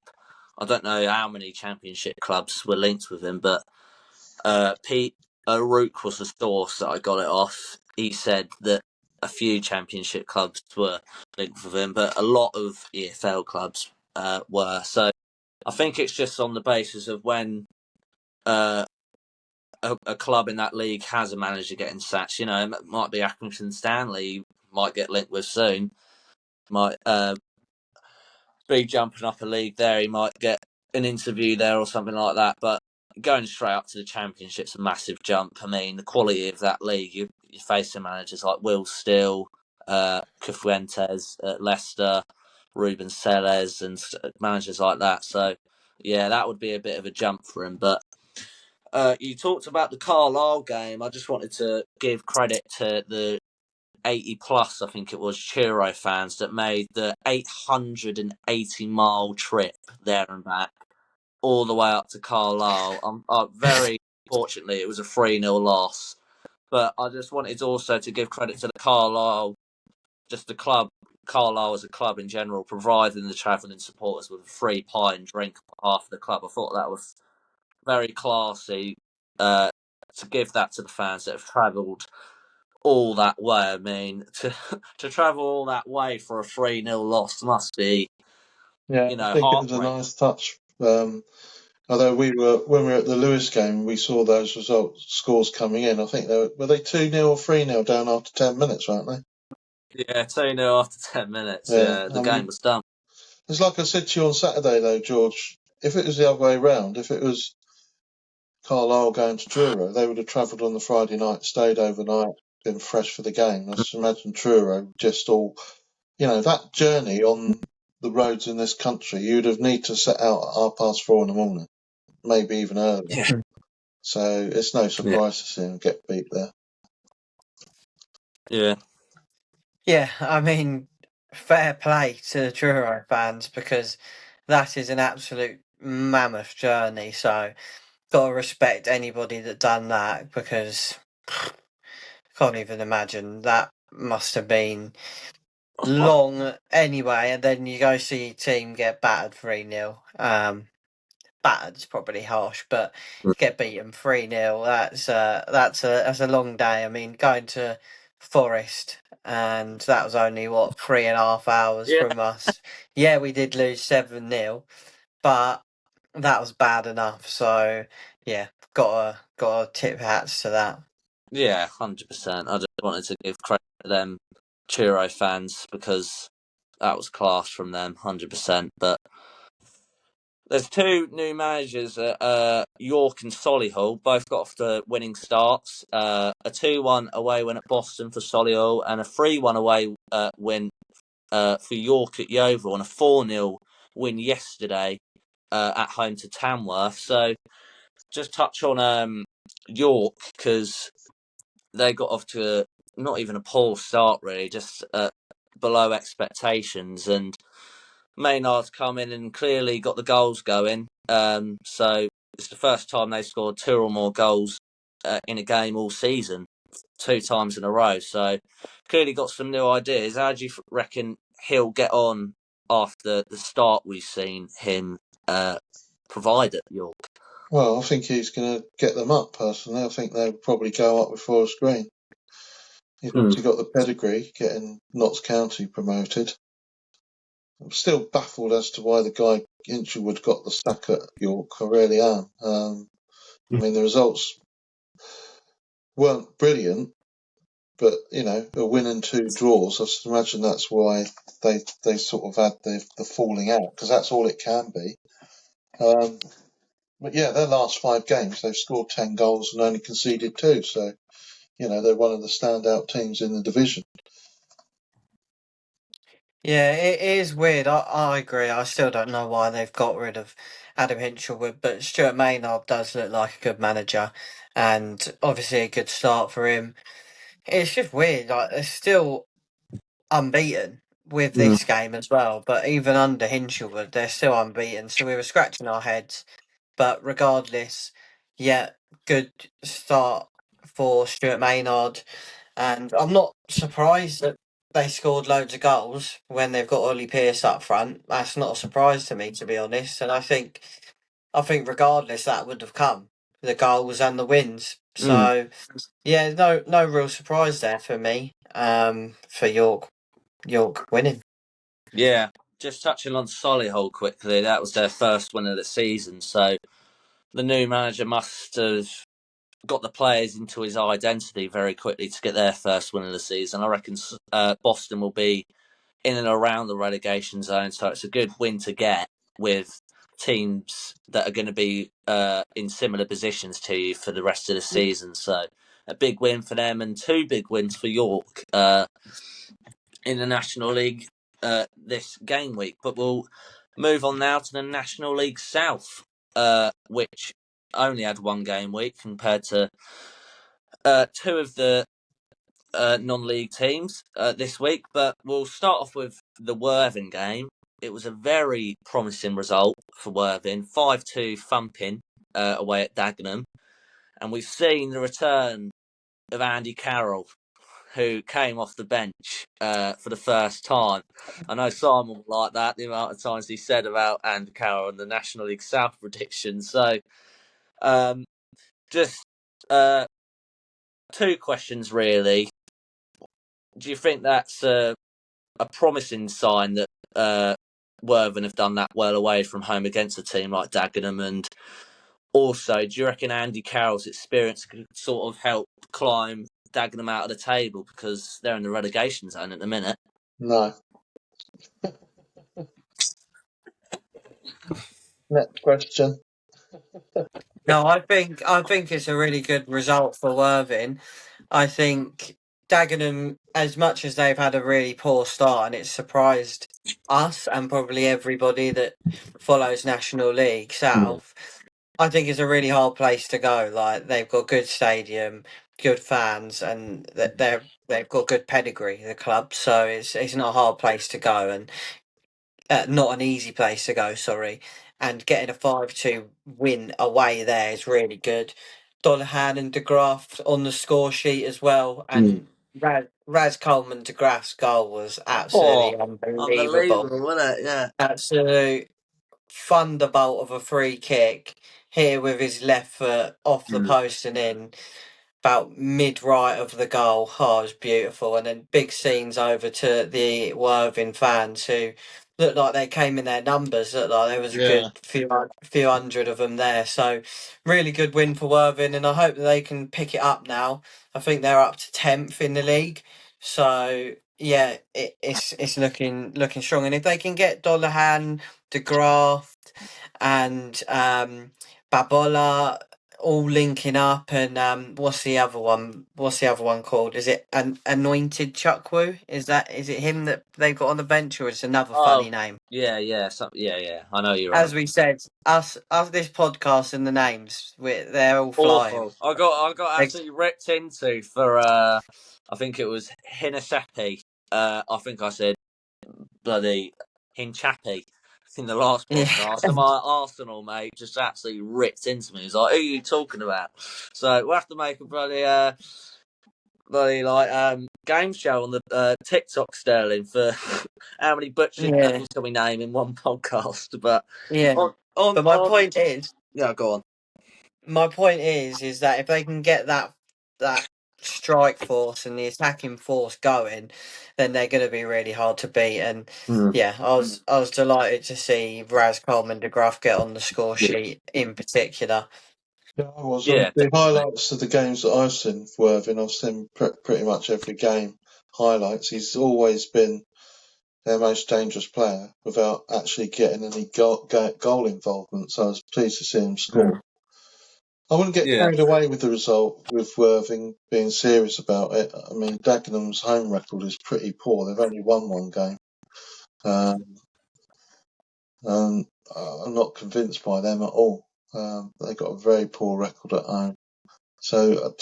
I don't know how many Championship clubs were linked with him, but Pete O'Rourke was the source that I got it off. He said that a few Championship clubs were linked with him, but a lot of EFL clubs were. So I think it's just on the basis of when a club in that league has a manager getting sacked. It might be Accrington Stanley, might get linked with soon. Might be jumping up a league there. He might get an interview there or something like that. But going straight up to the Championship's a massive jump. I mean, the quality of that league, you're facing managers like Will Steele, Cifuentes at Leicester, Ruben Selles, and managers like that. So, yeah, that would be a bit of a jump for him. But you talked about the Carlisle game. I just wanted to give credit to the 80 plus, I think it was, Chiro fans that made the 880-mile trip there and back all the way up to Carlisle. Very fortunately, it was a 3-0 loss. But I just wanted also to give credit to the Carlisle, just the club, Carlisle as a club in general, providing the travelling supporters with a free pie and drink on behalf of the club. I thought that was very classy to give that to the fans that have travelled all that way. I mean, to travel all that way for a 3-0 loss must be, I think it was a nice touch. Although when we were at the Lewis game, we saw those scores coming in. I think were they 2-0 or 3-0 down after 10 minutes, weren't they? Yeah, 2-0 after 10 minutes. Yeah, the game was done. It's like I said to you on Saturday, though, George. If it was the other way round, if it was Carlisle going to Truro, they would have travelled on the Friday night, stayed overnight, been fresh for the game. I just imagine Truro just all, that journey on the roads in this country, you'd have need to set out at 4:30 in the morning, maybe even earlier. Yeah. So it's no surprise to see them get beat there. Yeah. Yeah, I mean, fair play to the Truro fans, because that is an absolute mammoth journey. So, got to respect anybody that done that, because can't even imagine that must have been long anyway. And then you go see your team get battered 3-0. Battered's probably harsh, but get beaten 3-0. That's a long day. I mean, going to Forest, and that was only 3.5 hours from us. Yeah, we did lose 7-0, but that was bad enough. So yeah, gotta tip hats to that. Yeah, 100%. I just wanted to give credit to them Truro fans, because that was class from them, 100%. But there's two new managers at York and Solihull, both got off to winning starts. A 2-1 away win at Boston for Solihull, and a 3-1 away win for York at Yeovil, and a 4-0 win yesterday at home to Tamworth. So just touch on York, because they got off to not even a poor start, really, just below expectations. And Maynard's come in and clearly got the goals going. So it's the first time they scored 2 or more goals in a game all season, 2 times in a row. So clearly got some new ideas. How do you reckon he'll get on after the start we've seen him provide at York? Well, I think he's going to get them up, personally. I think they'll probably go up with Forest Green. He's obviously got the pedigree, getting Notts County promoted. I'm still baffled as to why the guy Hinchelwood got the sack at York. I really am. I mean, the results weren't brilliant, but a win and 2 draws. I just imagine that's why they sort of had the falling out, because that's all it can be. But yeah, their last 5 games, they've scored 10 goals and only conceded 2. So, they're one of the standout teams in the division. Yeah, it is weird. I agree. I still don't know why they've got rid of Adam Hinchelwood, but Stuart Maynard does look like a good manager, and obviously a good start for him. It's just weird. Like, they're still unbeaten with this game as well, but even under Hinchelwood, they're still unbeaten. So we were scratching our heads. But regardless, yeah, good start for Stuart Maynard. And I'm not surprised that they scored loads of goals when they've got Ollie Pearce up front. That's not a surprise to me, to be honest. And I think regardless, that would have come, the goals and the wins. So yeah, no real surprise there for me. For York winning. Yeah, just touching on Solihull quickly, that was their first win of the season. So the new manager must have got the players into his identity very quickly to get their first win of the season. I reckon Boston will be in and around the relegation zone, so it's a good win to get with teams that are going to be in similar positions to you for the rest of the season. So a big win for them, and 2 big wins for York in the National League this game week. But we'll move on now to the National League South, which only had 1 game week compared to 2 of the non-league teams this week. But we'll start off with the Worthing game. It was a very promising result for Worthing, 5-2 thumping away at Dagenham. And we've seen the return of Andy Carroll who came off the bench for the first time. I know Simon will like that, the amount of times he said about Andy Carroll and the National League South prediction. So, just two questions really. Do you think that's a promising sign that Worthing have done that well away from home against a team like Dagenham? And also, do you reckon Andy Carroll's experience could sort of help climb Dagenham out of the table, because they're in the relegation zone at the minute? No. Next question. No, I think it's a really good result for Worthing. I think Dagenham, as much as they've had a really poor start, and it's surprised us and probably everybody that follows National League South, I think it's a really hard place to go. Like, they've got good stadium, good fans, and they've got good pedigree, the club. So it's not a hard place to go, and not an easy place to go. Sorry, and getting a 5-2 win away there is really good. Donohan and De Graaf on the score sheet as well, and Raz Coleman De Graaf's goal was absolutely unbelievable. Unbelievable, wasn't it? Yeah. Absolute thunderbolt of a free kick here with his left foot off the post and in about mid right of the goal. Oh, it was beautiful. And then big scenes over to the Worthing fans, who looked like they came in their numbers. Looked like there was a good few hundred of them there. So really good win for Worthing, and I hope that they can pick it up now. I think they're up to 10th in the league. So yeah, it's looking strong. And if they can get Dollahan, De Graaf, and Babola all linking up, and what's the other one? What's the other one called? Is it an Anointed Chukwu? Is it him that they've got on the bench, or is it another funny name? Yeah. I know you're right. As we said, us this podcast and the names, they're all flying. Awful. I got absolutely ripped into for I think it was Hinasapi. I think I said bloody Hinchapi in the last podcast. And my Arsenal mate just absolutely ripped into me. He's like, "Who are you talking about?" So we'll have to make a bloody game show on the TikTok, Sterling, for how many butchered names can we name in one podcast. But but my point is, go on. My point is that if they can get that strike force and the attacking force going, then they're going to be really hard to beat. And yeah, I was delighted to see Raz Coleman De Graaf get on the score sheet in particular. Yeah, I was. Yeah, the highlights of the games that I've seen for Worthing, I've seen pretty much every game highlights. He's always been their most dangerous player without actually getting any goal involvement. So I was pleased to see him score. I wouldn't get carried away with the result, with Worthing being serious about it. I mean, Dagenham's home record is pretty poor. They've only won one game. I'm not convinced by them at all. They've got a very poor record at home. So I'll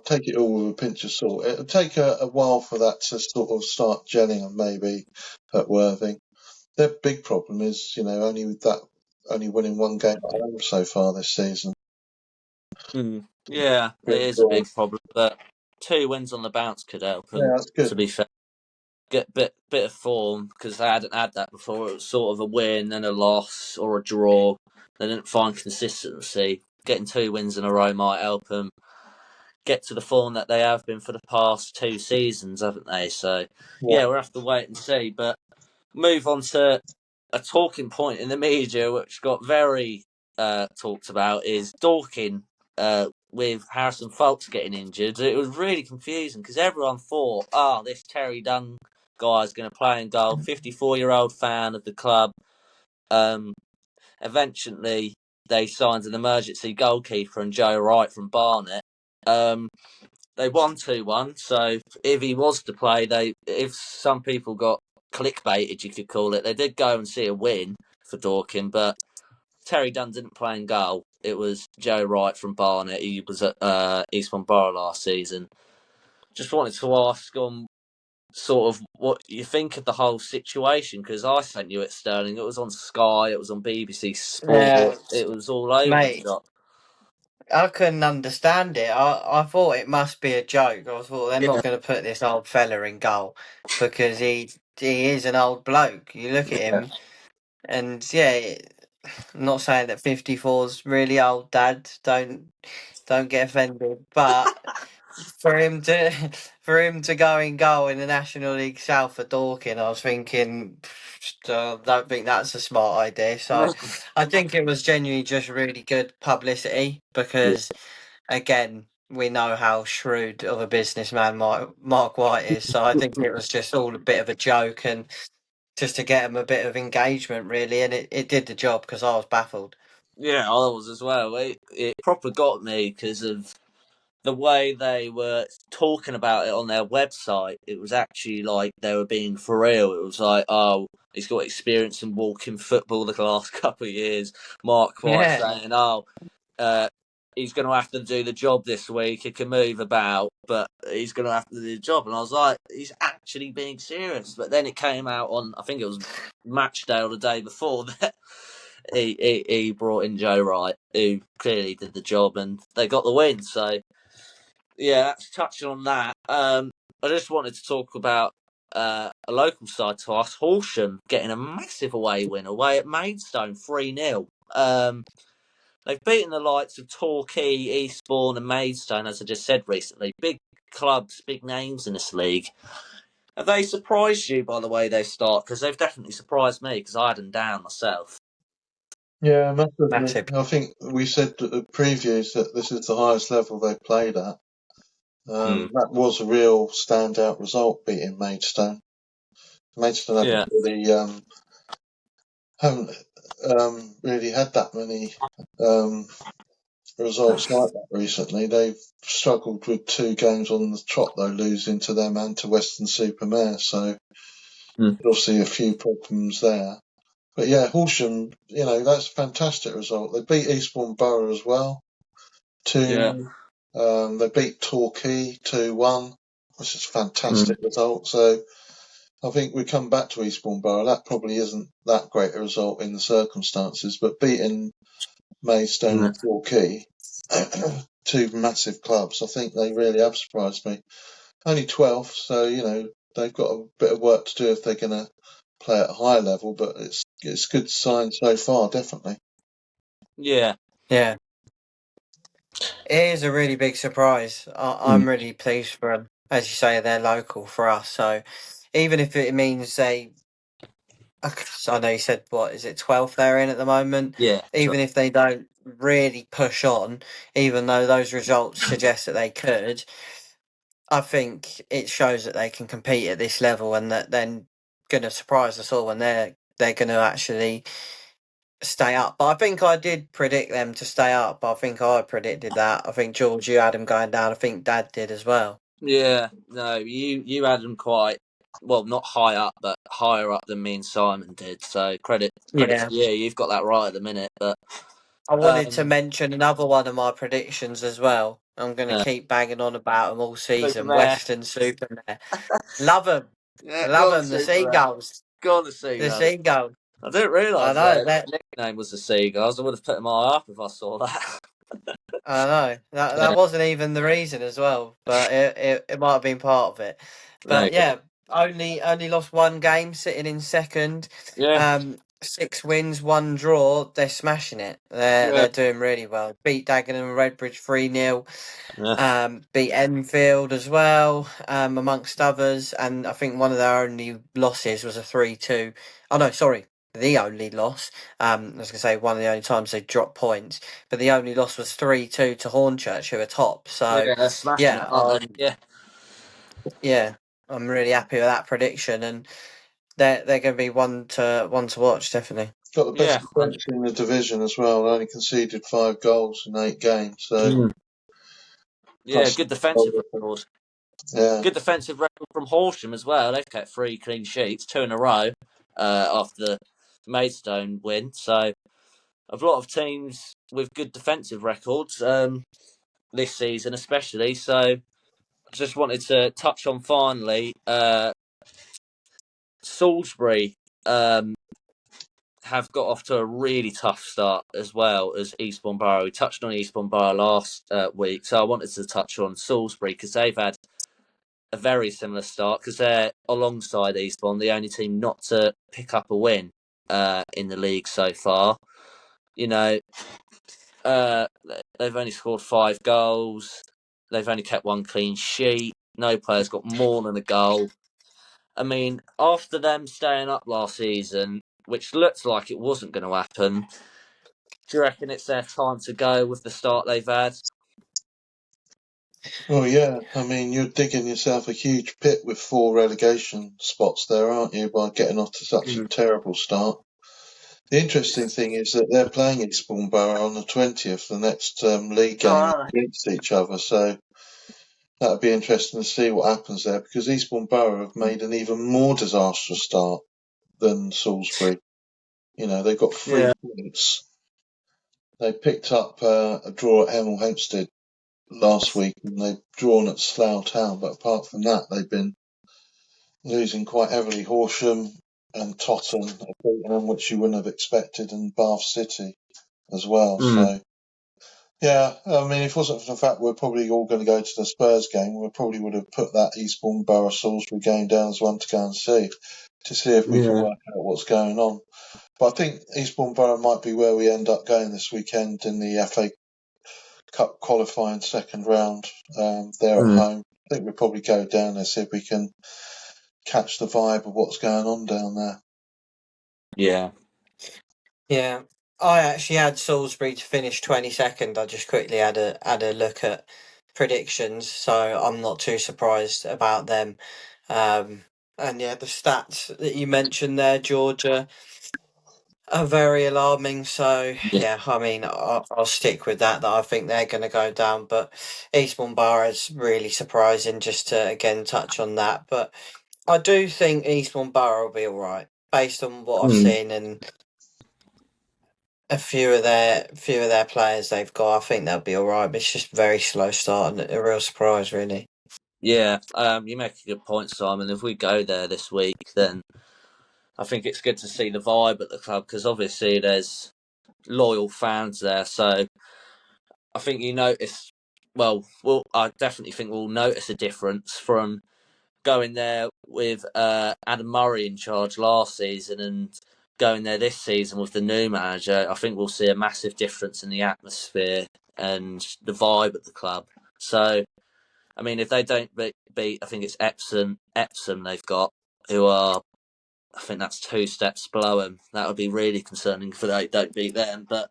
take it all with a pinch of salt. It'll take a while for that to sort of start gelling, and maybe at Worthing. Their big problem is, only winning one game at home so far this season. Yeah, it is a big problem, but 2 wins on the bounce could help them. Yeah, that's good. To be fair, get a bit of form, because they hadn't had that before. It was sort of a win and a loss or a draw. They didn't find consistency. Getting 2 wins in a row might help them get to the form that they have been for the past 2 seasons, haven't they? So we'll have to wait and see. But move on to a talking point in the media, which got very talked about, is Dorking with Harrison Foulkes getting injured. It was really confusing because everyone thought, this Terry Dunn guy is going to play in goal. 54-year-old fan of the club. Eventually, they signed an emergency goalkeeper and Joe Wright from Barnet. They won 2-1. So if he was to play, if some people got clickbaited, you could call it, they did go and see a win for Dorking, but Terry Dunn didn't play in goal. It was Joe Wright from Barnet. He was at Eastbourne Borough last season. Just wanted to ask on sort of what you think of the whole situation, because I sent you it, Sterling. It was on Sky, it was on BBC Sport, it was all over the shop. I couldn't understand it. I thought it must be a joke. I thought they're Yeah, not going to put this old fella in goal because he is an old bloke. You look at yeah, him, and yeah, I'm not saying that 54's really old, Dad. Don't get offended, but for him to go in goal in the National League South for Dorking, I was thinking, don't think that's a smart idea. So I think it was genuinely just really good publicity yeah, because, again, we know how shrewd of a businessman Mark White is. So I think it was just all a bit of a joke and just to get him a bit of engagement, really. And it did the job because I was baffled. yeah. I was as well. It proper got me because of the way they were talking about it on their website. It was actually like they were being for real. It was like, oh, he's got experience in walking football the last couple of years. Mark White Yeah, saying, oh, uh, he's going to have to do the job this week. He can move about, but he's going to have to do the job. And I was like, he's actually being serious. But then it came out on, I think it was match day or the day before that he brought in Joe Wright, who clearly did the job, and they got the win. So yeah, that's touching on that. I just wanted to talk about a local side to us, Horsham, getting a massive away win away at Maidstone, 3-0. They've beaten the likes of Torquay, Eastbourne, and Maidstone, as I just said recently. Big clubs, big names in this league. Have they surprised you by the way they start? Because they've definitely surprised me because I had them down myself. Yeah, massively. massive. I think we said at the previews that this is the highest level they played at. Mm. That was a real standout result, beating Maidstone. Maidstone Yeah, haven't really had that many results like that recently. They've struggled with 2 games on the trot, though, losing to them and to Western-super-Mare. So mm. obviously a few problems there. But yeah, Horsham, that's a fantastic result. They beat Eastbourne Borough as well, Yeah, 2-0. They beat Torquay 2-1, which is a mm. fantastic result. So I think we come back to Eastbourne Borough. That probably isn't that great a result in the circumstances, but beating Maidstone Mm. and Torquay, 2 massive clubs, I think they really have surprised me. Only 12th, so they've got a bit of work to do if they're going to play at a high level, but it's good sign so far, definitely. yeah. Yeah. It is a really big surprise. Mm. I'm really pleased for them. As you say, they're local for us. So even if it means I know you said, what is it, 12th they're in at the moment? Yeah. Even if they don't really push on, even though those results suggest that they could, I think it shows that they can compete at this level and that they're going to surprise us all and they're going to actually stay up. But I think I did predict them to stay up. I think I predicted that. I think George, you had them going down. I think Dad did as well. Yeah, no, you had them quite well, not high up, but higher up than me and Simon did. So credit to Yeah. you. You've got that right at the minute. But I wanted to um, mention another one of my predictions as well. I'm going to yeah, keep banging on about them all season. Supermare. Western Supermare. Love them. Yeah, Love go on, them. The Supermare. Seagulls. Go on, the The Seagulls. Seagulls. I didn't I realise know their that. nickname was the Seagulls. I would have put them all up if I saw that. I know that Yeah, wasn't even the reason as well, but it might have been part of it. there you But go. yeah, only lost one game, sitting in second. Yeah, 6 wins, 1 draw. They're smashing it. yeah, They're doing really well. Beat Dagenham and Redbridge 3-0. yeah, Beat Enfield as well, amongst others. And I think one of their only losses was a 3-2. Oh no, sorry, the only loss. I was going to say one of the only times they dropped points, but the only loss was 3-2 to Hornchurch, who are top. So yeah. They're smashing it, yeah, aren't they? Yeah, yeah, I'm really happy with that prediction, and they're going to be one to watch, definitely. Got the best yeah, defence in the division as well. They only conceded 5 goals in 8 games, so mm. Yeah. plus Good defensive record. yeah, Good defensive record from Horsham as well. They've kept 3 clean sheets, 2 in a row after the Maidstone win. So a lot of teams with good defensive records this season, especially. So I just wanted to touch on finally Salisbury. have got off to a really tough start as well as Eastbourne Borough. We touched on Eastbourne Borough last week, so I wanted to touch on Salisbury because they've had a very similar start because they're alongside Eastbourne, the only team not to pick up a win in the league so far. You know, they've only scored 5 goals. They've only kept 1 clean sheet. No player's got more than a goal. I mean, after them staying up last season, which looked like it wasn't going to happen, do you reckon it's their time to go with the start they've had? Well, yeah. I mean, you're digging yourself a huge pit with 4 relegation spots there, aren't you, by getting off to such a terrible start. The interesting thing is that they're playing Eastbourne Borough on the 20th, the next league game against each other. So that'd be interesting to see what happens there, because Eastbourne Borough have made an even more disastrous start than Salisbury. You know, they've got 3 points. They picked up a draw at Hemel Hempstead last week, and they've drawn at Slough Town. But apart from that, they've been losing quite heavily. Horsham and Totton have beaten them, which you wouldn't have expected, and Bath City as well. So, yeah, I mean, if it wasn't for the fact we're probably all going to go to the Spurs game, we probably would have put that Eastbourne Borough Salisbury game down as one to go and see if we can work out what's going on. But I think Eastbourne Borough might be where we end up going this weekend in the FA Cup qualifying second round. They're at home. I think we'll probably go down there, see if we can catch the vibe of what's going on down there. Yeah. I actually had Salisbury to finish 22nd. I just quickly had a look at predictions, so I'm not too surprised about them. And yeah, the stats that you mentioned there, Georgia, are very alarming. So yeah, I mean, I'll stick with that. That I think they're going to go down. But Eastbourne Borough is really surprising. Just to again touch on that, but I do think Eastbourne Borough will be all right based on what I've seen and a few of their players they've got. I think they'll be all right. But it's just a very slow start and a real surprise, really. Yeah, you make a good point, Simon. If we go there this week, then I think it's good to see the vibe at the club because obviously there's loyal fans there. So I think you notice. Well, I definitely think we'll notice a difference from going there with Adam Murray in charge last season and going there this season with the new manager. I think we'll see a massive difference in the atmosphere and the vibe at the club. So, I mean, if they don't beat, I think it's Epsom they've got, who are, I think that's 2 steps below them. That would be really concerning if they don't beat them. But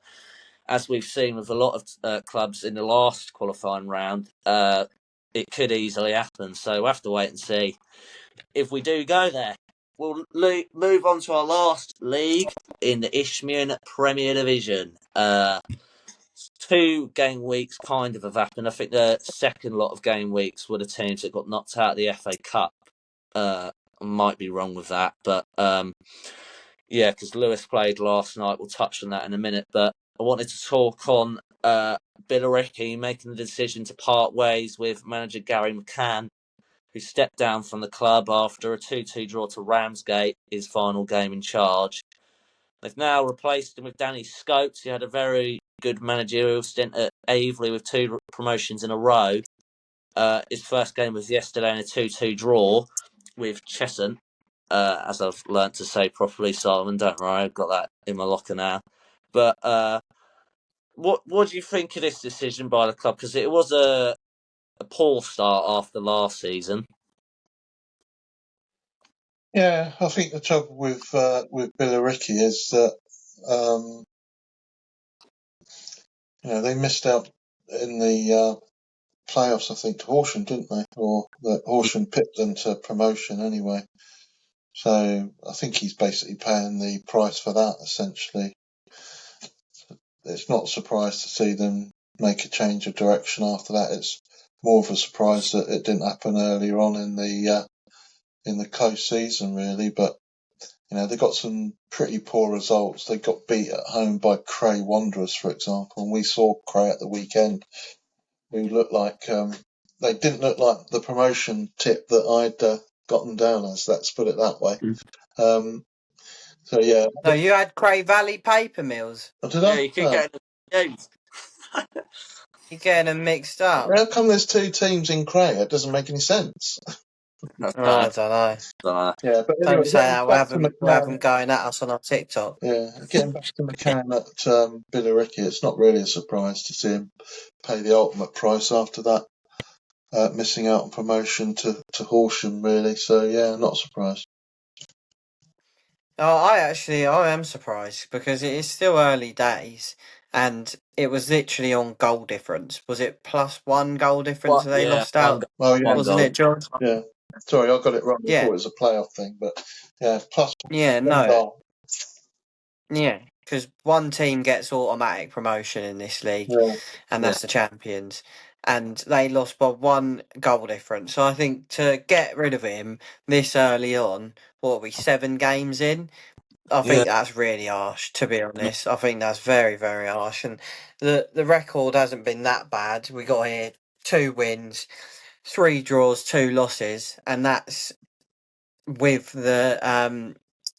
as we've seen with a lot of clubs in the last qualifying round, it could easily happen. So we'll have to wait and see. If we do go there, we'll move on to our last league in the Isthmian Premier Division. 2 game weeks kind of have happened. I think the second lot of game weeks were the teams that got knocked out of the FA Cup. Might be wrong with that, but yeah, because Lewis played last night. We'll touch on that in a minute, but I wanted to talk on Billericay making the decision to part ways with manager Gary McCann, who stepped down from the club after a 2-2 draw to Ramsgate, his final game in charge. They've now replaced him with Danny Scopes. He had a very good managerial stint at Aveley with 2 promotions in a row. His first game was yesterday in a 2-2 draw with Cheshunt, as I've learnt to say properly, Simon. Don't worry, I've got that in my locker now. But what do you think of this decision by the club? Because it was a poor start after last season. Yeah, I think the trouble with Billericay is that they missed out in the playoffs, I think, to Horsham, didn't they? Or that Horsham pipped them to promotion anyway. So I think he's basically paying the price for that, essentially. It's not a surprise to see them make a change of direction after that. It's more of a surprise that it didn't happen earlier on in the close season, really. But they got some pretty poor results. They got beat at home by Cray Wanderers, for example, and we saw Cray at the weekend, who looked like they didn't look like the promotion tip that I'd gotten down as. Let's put it that way. So yeah. No, you had Cray Valley paper mills. Oh, did Yeah, I? you keep getting confused. You're getting them mixed up. How come there's 2 teams in Cray? It doesn't make any sense. I don't know. Yeah, but anyway, Don't say getting that. back to We'll have them McCann. going at us on our TikTok. Yeah, getting back to McCann at Billericay, it's not really a surprise to see him pay the ultimate price after that, missing out on promotion to Horsham, really. So yeah, not surprised. Oh, I am surprised because it is still early days, and it was literally on goal difference. Was it +1 goal difference What? that they Yeah, lost out? Oh yeah, Wasn't it, John? yeah. Sorry, I got it wrong. I thought Yeah, it was a playoff thing, but yeah, plus yeah, 1 no, goal. yeah, because one team gets automatic promotion in this league, Yeah, and yeah, that's the champions, and they lost by 1 goal difference. So I think to get rid of him this early on, what are we 7 games in? I yeah, think that's really harsh, to be honest. I think that's very, very harsh. And the record hasn't been that bad. We got here 2 wins, 3 draws, 2 losses, and that's with the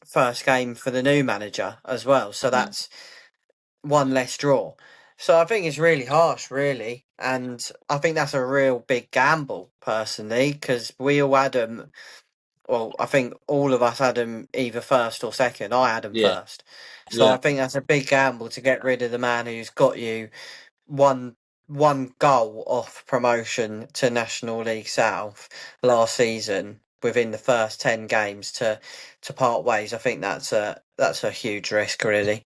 first game for the new manager as well. So that's 1 less draw. So I think it's really harsh, really. And I think that's a real big gamble, personally, because we all had them. Well, I think all of us had him either first or second. I had him yeah, first. So yeah, I think that's a big gamble to get rid of the man who's got you one one goal off promotion to National League South last season within the first 10 games to part ways. I think that's a huge risk, really.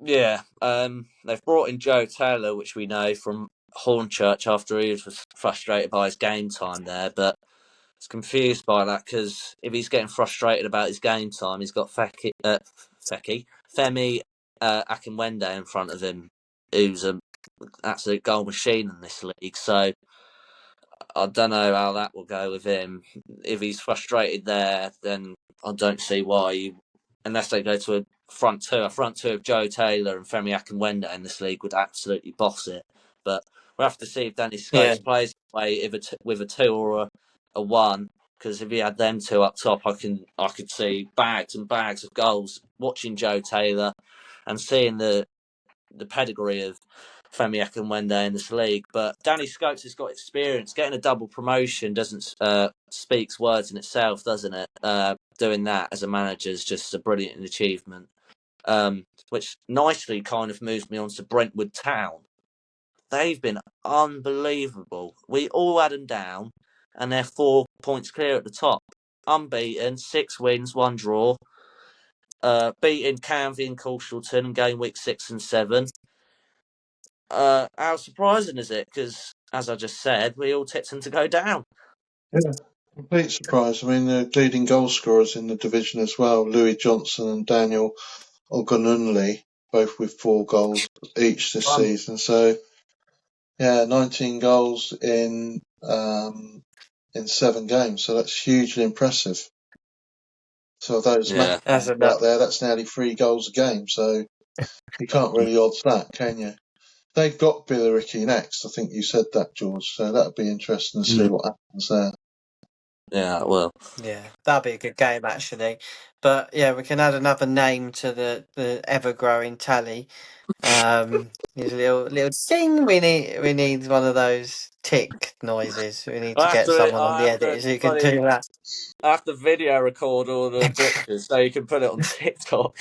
yeah. They've brought in Joe Taylor, which we know from Hornchurch after he was frustrated by his game time there, but I was confused by that because if he's getting frustrated about his game time, he's got Femi Akinwende in front of him, who's an absolute goal machine in this league. So I don't know how that will go with him. If he's frustrated there, then I don't see why unless they go to a front two of Joe Taylor and Femi Akinwende in this league would absolutely boss it. But we'll have to see if Danny Yeah. Scopes plays away with a 2 or a 1. Because if he had them 2 up top, I could see bags and bags of goals. Watching Joe Taylor and seeing the pedigree of Femi Akinwende in this league. But Danny Scopes has got experience. Getting a double promotion doesn't speaks words in itself, doesn't it? Doing that as a manager is just a brilliant achievement. Which nicely kind of moves me on to Brentwood Town. They've been unbelievable. We all had them down, and they're 4 points clear at the top. Unbeaten, 6 wins, 1 draw. Beating Canvey and Carshalton in game week 6 and 7. How surprising is it? Because, as I just said, we all tipped them to go down. yeah. Complete surprise. I mean, the leading goal scorers in the division as well, Louis Johnson and Daniel Ogununli, both with 4 goals each this season. So, yeah, 19 goals in 7 games. So that's hugely impressive. So those Yeah, That's out there, that's nearly 3 goals a game. So you can't really odds that, can you? They've got Billericay next. I think you said that, George. So that'd be interesting to see what happens there. yeah, well, Yeah, that'd be a good game, actually. But yeah, we can add another name to the ever growing tally. There's a little ding. We need one of those tick noises. We need to get someone on the editors who can do that. I have to video record all the glitches so you can put it on TikTok.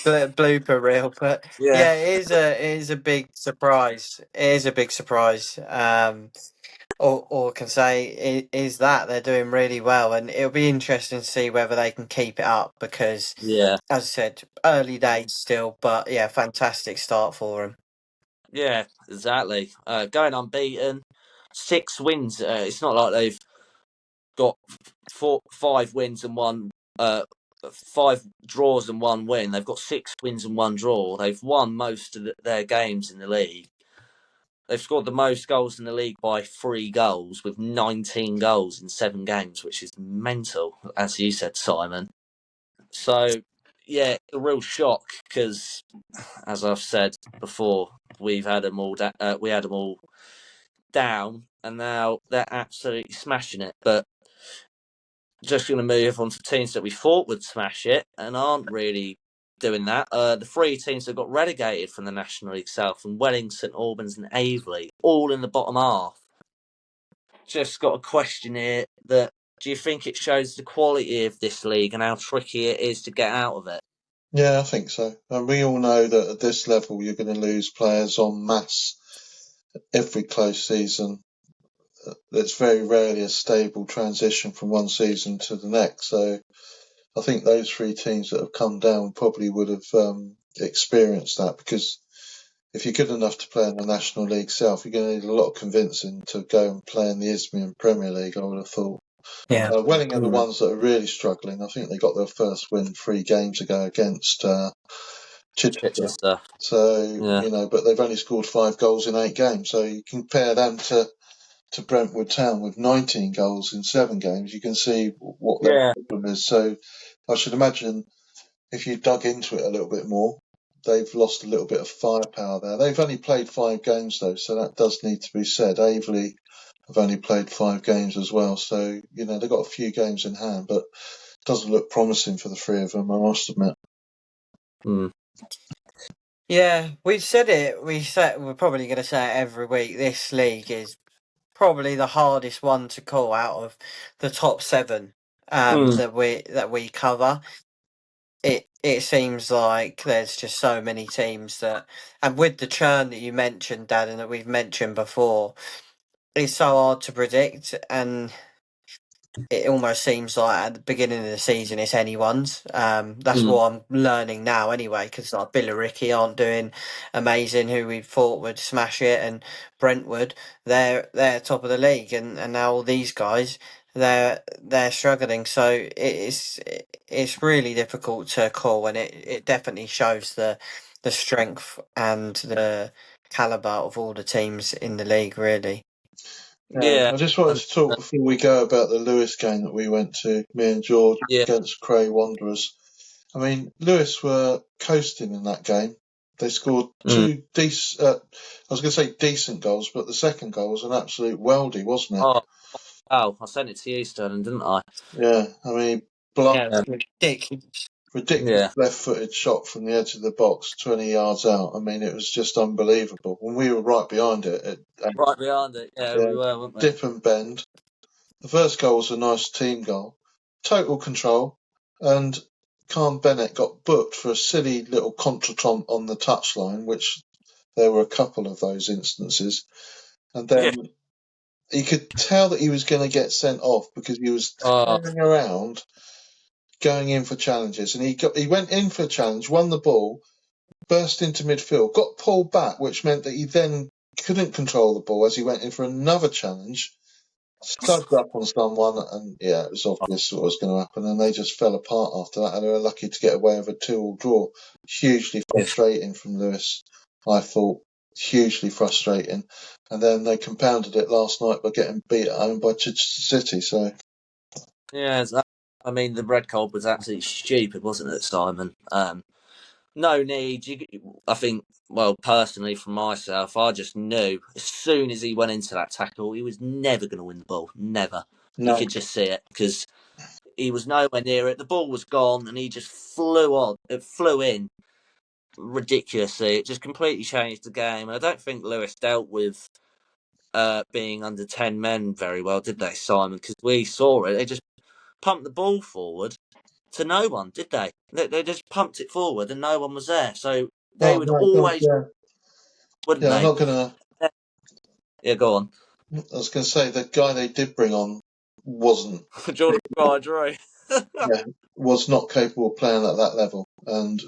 Blooper reel, but Yeah, yeah, it is a big surprise. It is a big surprise. Or can say is that they're doing really well, and it'll be interesting to see whether they can keep it up because, yeah, as I said, early days still, but yeah, fantastic start for them. yeah, exactly. Going unbeaten, 6 wins. It's not like they've got 5 wins and 1, 5 draws and 1 win. They've got 6 wins and 1 draw. They've won most of their games in the league. They've scored the most goals in the league by 3 goals, with 19 goals in 7 games, which is mental, as you said, Simon. So, yeah, a real shock because, as I've said before, we've had them all. We had them all down, and now they're absolutely smashing it. But just going to move on to teams that we thought would smash it and aren't really doing that. The 3 teams that got relegated from the National League South, and Wellington, St Albans and Aveley, all in the bottom half. Just got a question here that, do you think it shows the quality of this league and how tricky it is to get out of it? Yeah, I think so. And we all know that at this level, you're going to lose players en masse every close season. It's very rarely a stable transition from one season to the next. So I think those 3 teams that have come down probably would have experienced that, because if you're good enough to play in the National League South, you're going to need a lot of convincing to go and play in the Isthmian Premier League, I would have thought. Yeah. Welling are the ones that are really struggling. I think they got their first win 3 games ago against Chichester. So, but they've only scored 5 goals in 8 games. So you compare them to Brentwood Town with 19 goals in 7 games. You can see what their problem is. So I should imagine if you dug into it a little bit more, they've lost a little bit of firepower there. They've only played 5 games though, so that does need to be said. Aveley have only played 5 games as well, so they've got a few games in hand, but it doesn't look promising for the 3 of them, I must admit. Yeah, we've said it. We're probably going to say it every week. This league is probably the hardest one to call out of the top 7 that we cover. It seems like there's just so many teams that, and with the churn that you mentioned, Dad, and that we've mentioned before, it's so hard to predict, and it almost seems like at the beginning of the season it's anyone's. That's what I'm learning now anyway, because like Billericay aren't doing amazing, who we thought would smash it, and Brentwood, they're top of the league, and now all these guys, they're struggling. So it's really difficult to call, and it definitely shows the strength and the caliber of all the teams in the league, really. I just wanted to talk before we go about the Lewis game that we went to, me and George, against Cray Wanderers. I mean, Lewis were coasting in that game. They scored 2 decent, I was going to say decent goals, but the second goal was an absolute weldy, wasn't it? Oh, I sent it to you, Sterling, didn't I? Yeah, I mean, ridiculous left-footed shot from the edge of the box, 20 yards out. I mean, it was just unbelievable. When we were right behind it. Right behind it, we were, weren't we? Dip and bend. The first goal was a nice team goal. Total control. And Khan Bennett got booked for a silly little contretemps on the touchline, which there were a couple of those instances. And then you could tell that he was going to get sent off because he was tearing around, going in for challenges. And he went in for a challenge, won the ball, burst into midfield, got pulled back, which meant that he then couldn't control the ball as he went in for another challenge, subbed up on someone, and it was obvious what was going to happen, and they just fell apart after that, and they were lucky to get away with a 2-2 draw. Hugely frustrating from Lewis, I thought. Hugely frustrating. And then they compounded it last night by getting beat at home by Chichester City, so... Yeah, I mean, the red card was absolutely stupid, wasn't it, Simon? No need. I think, well, personally, for myself, I just knew as soon as he went into that tackle, he was never going to win the ball. Never. No. You could just see it because he was nowhere near it. The ball was gone, and he just flew on. It flew in ridiculously. It just completely changed the game. And I don't think Lewis dealt with being under 10 men very well, did they, Simon? Because we saw it. They just pumped the ball forward to no one, did they? They just pumped it forward and no one was there. So they would always, wouldn't they? I'm not going to... Yeah, go on. I was going to say, the guy they did bring on wasn't... Jordan Drew. Was not capable of playing at that level. And,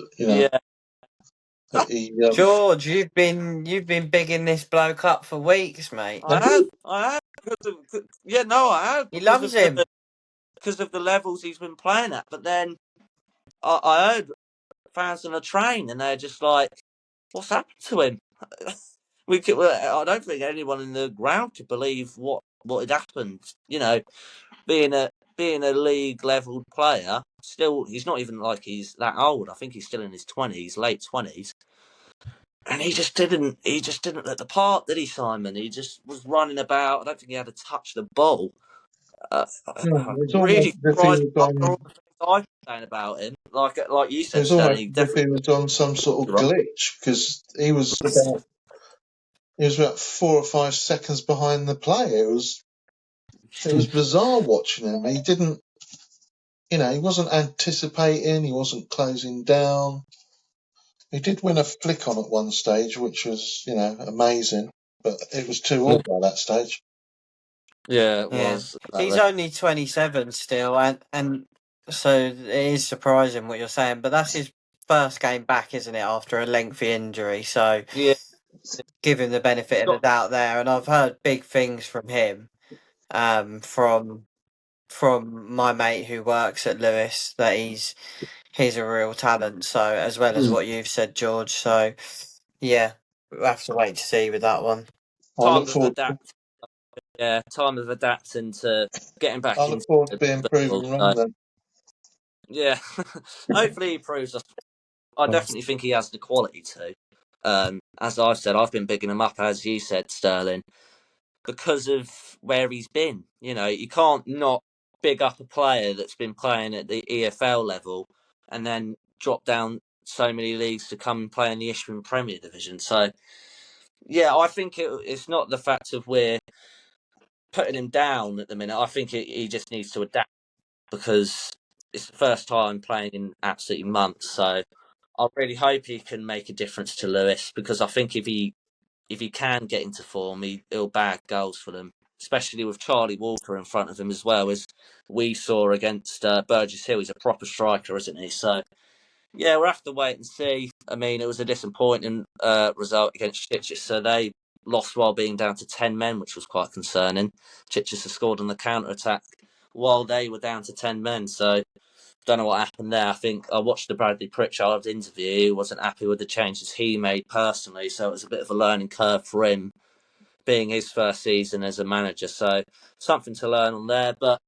George, you've been bigging this bloke up for weeks, mate. I have. I have. He loves him. Because of the levels he's been playing at. But then I heard fans on a train and they're just like, what's happened to him? I don't think anyone in the ground could believe what had happened. Being a league level player, still he's not even like he's that old. I think he's still in his 20s, late 20s. And he just didn't look the part, did he, Simon? He just was running about. I don't think he had to touch the ball. It's really almost as if he surprised was after all on. the things I've been saying about him. Like you It said, was almost Sterling, as if he definitely. was on some sort of glitch because he was about 4 or 5 seconds behind the play. It was bizarre watching him. He didn't, he wasn't anticipating. He wasn't closing down. He did win a flick on at one stage, which was, amazing. But it was 2-2 by that stage. Yeah, it Yeah, was. he's only 27 still, and so it is surprising what you're saying. But that's his first game back, isn't it, after a lengthy injury? So Yeah, give him the benefit of the doubt there. And I've heard big things from him, from my mate who works at Lewis, that he's a real talent. So as well as what you've said, George. So yeah, we'll have to wait to see with that one. I look forward. Time of adapting to getting back I into look forward to being football. proven wrong then. Yeah, hopefully he proves us. I definitely think he has the quality to. As I've said, I've been bigging him up, as you said, Sterling, because of where he's been. You can't not big up a player that's been playing at the EFL level and then drop down so many leagues to come and play in the Ishmael Premier Division. So, yeah, I think it's not the fact of we're putting him down at the minute. I think he just needs to adapt because it's the first time playing in absolutely months. So I really hope he can make a difference to Lewis, because I think if he can get into form, he'll bag goals for them, especially with Charlie Walker in front of him as well, as we saw against Burgess Hill. He's a proper striker, isn't he? So, yeah, we'll have to wait and see. I mean, it was a disappointing result against Chichester. They lost while being down to 10 men, which was quite concerning. Chichester scored on the counter-attack while they were down to 10 men. So, don't know what happened there. I think I watched the Bradley Pritchard interview. He wasn't happy with the changes he made personally, so it was a bit of a learning curve for him, being his first season as a manager. So something to learn on there. But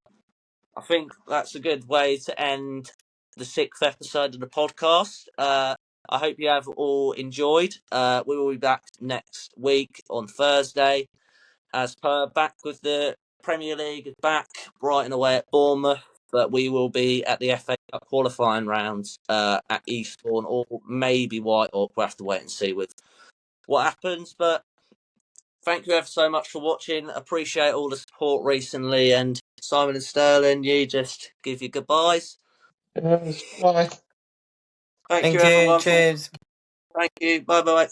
I think that's a good way to end the 6th episode of the podcast. I hope you have all enjoyed. We will be back next week on Thursday, as per, back with the Premier League back, Brighton away at Bournemouth. But we will be at the FA Cup qualifying rounds at Eastbourne, or maybe Whitehawk. We'll have to wait and see with what happens. But thank you ever so much for watching. Appreciate all the support recently. And Simon and Sterling, you just give your goodbyes. Yes, bye. Thank Thank you, you. everyone. Cheers. Thank you. Bye bye.